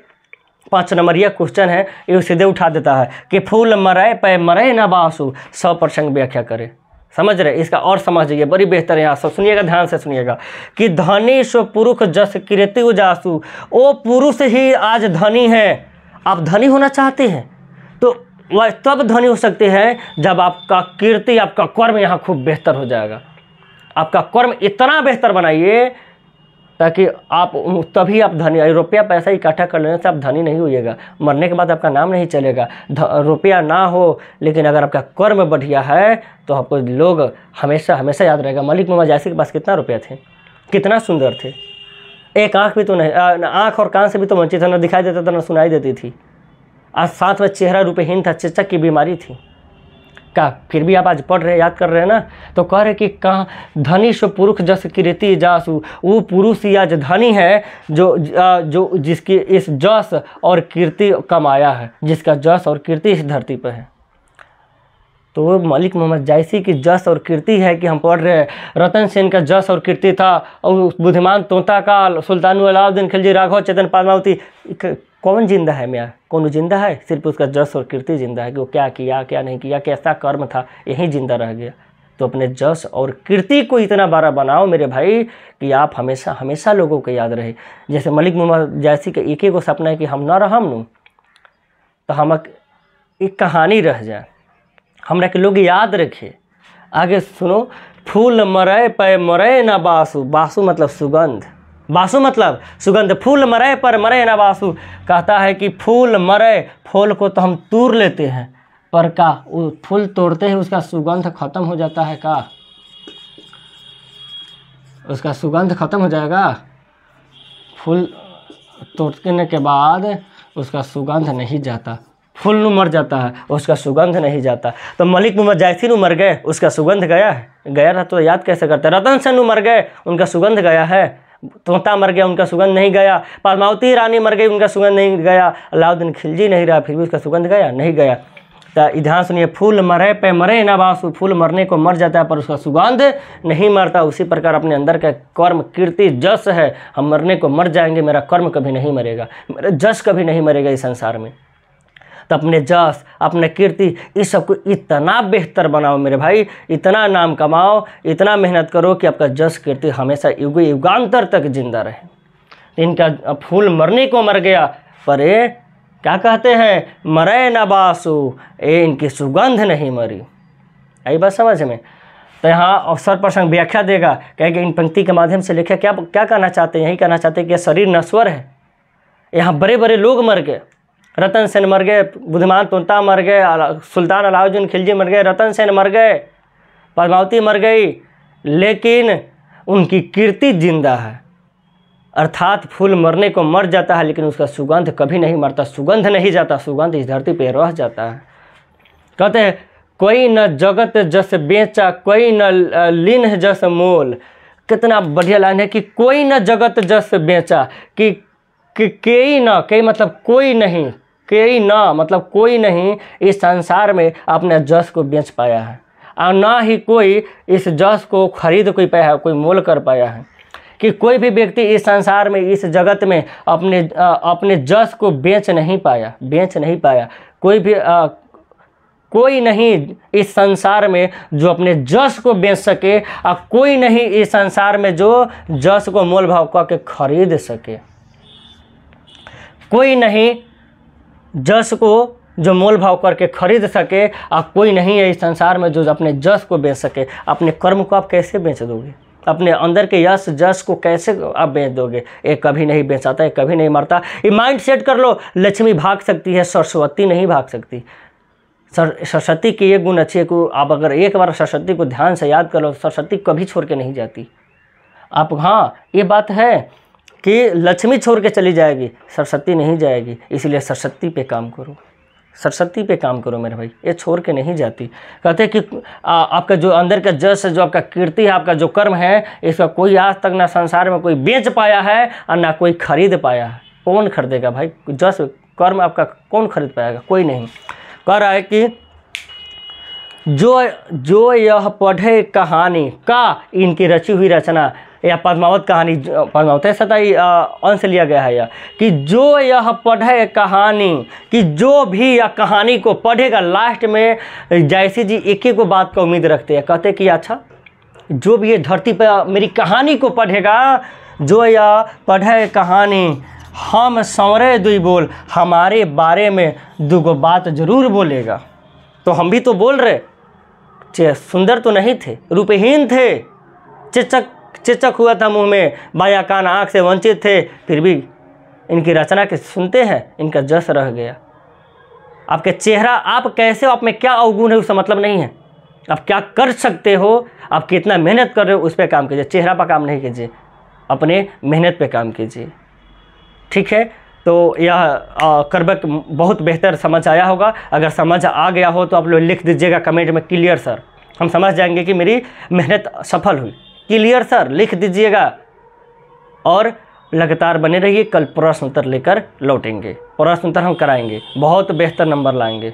5 नंबरिया क्वेश्चन है, ये सीधे उठा देता है कि फूल मरे पे मरे न बासु, सब प्रसंग व्याख्या करे। समझ रहे? इसका और समझ जाइए, बड़ी बेहतर है। यहाँ सब सुनिएगा, ध्यान से सुनिएगा कि धनी स्व पुरुष जस कीर्ति जासु, वो पुरुष ही आज धनी है। आप धनी होना चाहते हैं तो वह तब धनी हो सकते हैं जब आपका कीर्ति, आपका कर्म यहाँ खूब बेहतर हो जाएगा। आपका कर्म इतना बेहतर बनाइए ताकि आप, तभी आप धनी। रुपया पैसा इकट्ठा कर लेने से आप धनी नहीं होइएगा, मरने के बाद आपका नाम नहीं चलेगा। रुपया ना हो, लेकिन अगर आपका कर्म बढ़िया है तो आपको लोग हमेशा हमेशा याद रहेगा। मलिक मोहम्मद जैसी के पास कितना रुपया थे, कितना सुंदर थे। एक आँख भी तो नहीं, आँख और कान से भी तो वंचित था, ना दिखाई देता था ना सुनाई देती थी। आज साथ में चेहरा रूपहीन था, चेचक की बीमारी थी का, फिर भी आप आज पढ़ रहे, याद कर रहे हैं ना। तो कह रहे कि कहाँ धनी स्व पुरुष जस कीर्ति जासु, वो पुरुष ही आज धनी है जो जिसकी इस जस और कीर्ति कमाया है, जिसका जस और कीर्ति इस धरती पर है। तो वो मलिक मोहम्मद जैसी की जस और कीर्ति है कि हम पढ़ रहे हैं। रतन सेन का जस और कीर्ति था, और बुद्धिमान तोता का, सुल्तान अलाउद्दीन खिलजी, राघव चेतन, पद्मावती। कौन जिंदा है? मैं कौन जिंदा है? सिर्फ उसका जस और कीर्ति जिंदा है कि वो क्या किया, क्या नहीं किया, कैसा कर्म था, यही जिंदा रह गया। तो अपने जस और कीर्ति को इतना बड़ा बनाओ मेरे भाई कि आप हमेशा हमेशा लोगों को याद रहे। जैसे मलिक मोहम्मद जैसी के एक ही को सपना है कि हम ना रहम नू, तो हम एक कहानी रह जाए, हमरा के लोग याद रखे। आगे सुनो, फूल मरे पे मरे न बासु, बासु मतलब सुगंध, बासु मतलब सुगंध। फूल मरे पर मरे न बासु, कहता है कि फूल मरे, फूल को तो हम तोड़ लेते हैं, पर का वो फूल तोड़ते ही उसका सुगंध खत्म हो जाता है का? उसका सुगंध खत्म हो जाएगा? फूल तोड़ने के बाद उसका सुगंध नहीं जाता, फूल नु मर जाता है, उसका सुगंध नहीं जाता। तो मलिक मोहम्मद जैसी नु मर गए, उसका सुगंध गया है? गया ना तो याद कैसे करते? रतन सेन नु मर गए, उनका सुगंध गया है? तोता मर गया, उनका सुगंध नहीं गया। पद्मावती रानी मर गई, उनका सुगंध नहीं गया। अलाउद्दीन खिलजी नहीं रहा, फिर भी उसका सुगंध गया? नहीं गया। तो ध्यान सुनिए, फूल मरे पे मरे ना बासु, फूल मरने को मर जाता है पर उसका सुगंध नहीं मरता। उसी प्रकार अपने अंदर का कर्म कीर्ति जस है, हम मरने को मर जाएंगे, मेरा कर्म कभी नहीं मरेगा, मेरा जस कभी नहीं मरेगा इस संसार में। तो अपने जस, अपने कीर्ति, इस सब को इतना बेहतर बनाओ मेरे भाई, इतना नाम कमाओ, इतना मेहनत करो कि आपका जस कीर्ति हमेशा युग युगांतर तक जिंदा रहे। इनका फूल मरने को मर गया, पर ये क्या कहते हैं? मरे न बासु, ये इनकी सुगंध नहीं मरी। आई बात समझ में? तो यहाँ अवसर प्रसंग व्याख्या देगा, कहेगा इन पंक्ति के माध्यम से लिखा क्या कहना चाहते हैं? यही कहना चाहते हैं कि यह शरीर नश्वर है, यहाँ बड़े बड़े लोग मर गए, रतन सेन मर गए, बुद्धिमान तोता मर गए, सुल्तान अलाउद्दीन खिलजी मर गए, रतन सेन मर गए, पद्मावती मर गई, लेकिन उनकी कीर्ति जिंदा है। अर्थात फूल मरने को मर जाता है लेकिन उसका सुगंध कभी नहीं मरता, सुगंध नहीं जाता, सुगंध इस धरती पे रह जाता है। कहते हैं कोई न जगत जस बेचा, कोई न लीन जस मोल। कितना बढ़िया लाइन है कि कोई न जगत जस बेचा, कि कई न, कई मतलब कोई नहीं, कई न मतलब कोई नहीं इस संसार में अपने जस को बेच पाया है, और ना ही कोई इस जस को खरीद कोई पाया है, कोई मोल कर पाया है। कि कोई भी व्यक्ति इस संसार में, इस जगत में अपने जस को बेच नहीं पाया। कोई नहीं इस संसार में जो अपने जस को बेच सके, और कोई नहीं इस संसार में जो जस को मोल भाव करके खरीद सके। कोई नहीं जस को जो मोल भाव करके खरीद सके, और कोई नहीं है इस संसार में जो अपने जस को बेच सके। अपने कर्म को आप कैसे बेच दोगे? अपने अंदर के यश जस को कैसे आप बेच दोगे? ये कभी नहीं बेचाता, ये कभी नहीं मरता। ये माइंड सेट कर लो। लक्ष्मी भाग सकती है, सरस्वती नहीं भाग सकती। सरस्वती की ये गुण अच्छी है कि आप अगर एक बार सरस्वती को ध्यान से याद कर लो, सरस्वती कभी छोड़ के नहीं जाती। आप, हाँ ये बात है कि लक्ष्मी छोड़ के चली जाएगी, सरस्वती नहीं जाएगी। इसलिए सरस्वती पे काम करो, सरस्वती पे काम करो मेरे भाई, ये छोड़ के नहीं जाती। कहते हैं कि आपका जो अंदर का जस है, जो आपका कीर्ति है, आपका जो कर्म है, इसका कोई आज तक ना संसार में कोई बेच पाया है और ना कोई खरीद पाया है। कौन खरीदेगा भाई? जस कर्म आपका कौन खरीद पाएगा? कोई नहीं। कह रहा है कि जो यह पढ़े कहानी का, इनकी रची हुई रचना या पद्मावत कहानी, पद्मावत सताई अंश लिया गया है यह, कि जो यह पढ़े कहानी, कि जो भी यह कहानी को पढ़ेगा। लास्ट में जयसी जी एक ही को बात का उम्मीद रखते हैं, कहते कि अच्छा जो भी ये धरती पर मेरी कहानी को पढ़ेगा, जो यह पढ़े कहानी, हम संवरे दुई बोल, हमारे बारे में दुगो बात जरूर बोलेगा। तो हम भी तो बोल रहे, सुंदर तो नहीं थे, रूपहीन थे, चिचक हुआ था मुंह में, बाया कान आँख से वंचित थे, फिर भी इनकी रचना के सुनते हैं, इनका जस रह गया। आपके चेहरा, आप कैसे हो, आप में क्या अवगुण है उसका मतलब नहीं है। आप क्या कर सकते हो, आप कितना मेहनत कर रहे हो, उस पर काम कीजिए। चेहरा पर काम नहीं कीजिए, अपने मेहनत पे काम कीजिए। ठीक है, तो यह करबक बहुत बेहतर समझ आया होगा। अगर समझ आ गया हो तो आप लोग लिख दीजिएगा कमेंट में क्लियर सर, हम समझ जाएंगे कि मेरी मेहनत सफल हुई। क्लियर सर लिख दीजिएगा और लगातार बने रहिए। कल प्रश्न उत्तर लेकर लौटेंगे, प्रश्न उत्तर हम कराएंगे, बहुत बेहतर नंबर लाएंगे।